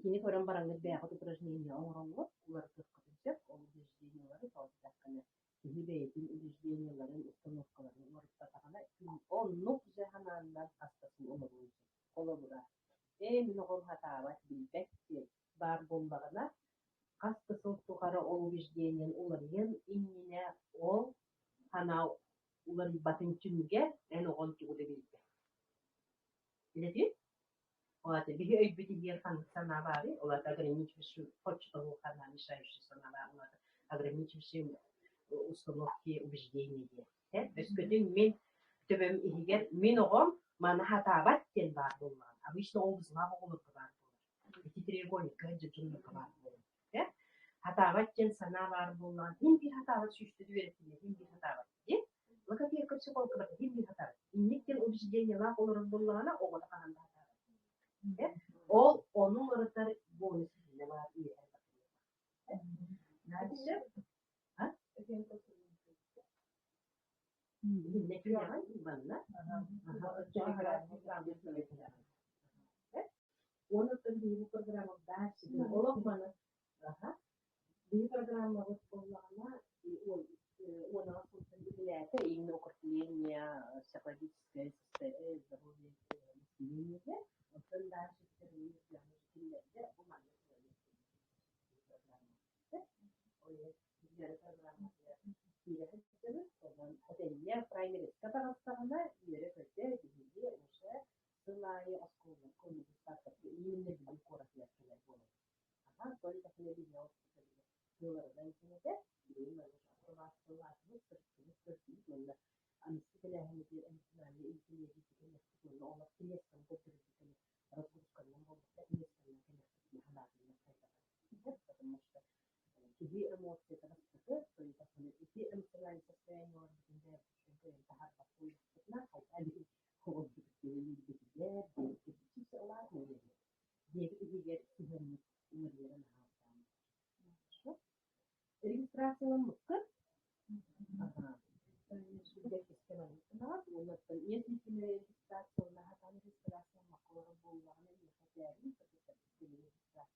не корам барангет бяхат упражнения, оңролот, улар кыркытынчак, убеждениялары толстаканы, гибейтин убежденияларын, установкаларын, орыстатагана, он нук жаханандан хастасын олорунчу, колобра. Мен огол хатабат билбек, бар болмағына қасты соқтуғары ол убеждениен оларген инне ол хана олар батын түнге ән оған түгілі білді. Біледі? Оларды бігі өйбіті ер хан сана бары, оларды ограничивші почтову хана мешающий сана бары, оларды ограничивші установки убеждения. Өскөтін мен төбім егер мен оғым маны хатабат тен бар болмаған. Обычно ол бұзыға олырғы бар. Треугольник кэнджи джунна кабар болон. Хатаваттен сана бар болан. Хин бир хатават сүйшті дүверетіне, хин бир хатават. Логопед психолог бар, хин бир хатават. Иннектен убеждение лақ олырын болағына оғыда қағанда хатават. Ол оның ұрыттары бонус бар. манна. Оны тыгы программа дальше. Олог мана. Ди программа вот полная и она определяет именно укрепление психологической здоровья населения. Вот дальше вторые программа. Хотя праймери катастрофа ерекше биге уже сылай осколы коммуникация именно биге коракля телефона. Ага, только хлеби я сылар дантине именно апробация ну анестезия хэмити эмтинали интеллигенция но он телефон потребитель разгрузка на потому что и эмоции это расскажет, что это и эмоциональное состояние он будет интахар такой на хотели ход или бегает все ладно бегает сегодня умерла на хорошо регистрация мукка если ты регистрацию на хатане регистрация макора была на хотя и регистрация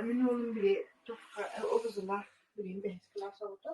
Minun beli tukka opisella beli behklas auto.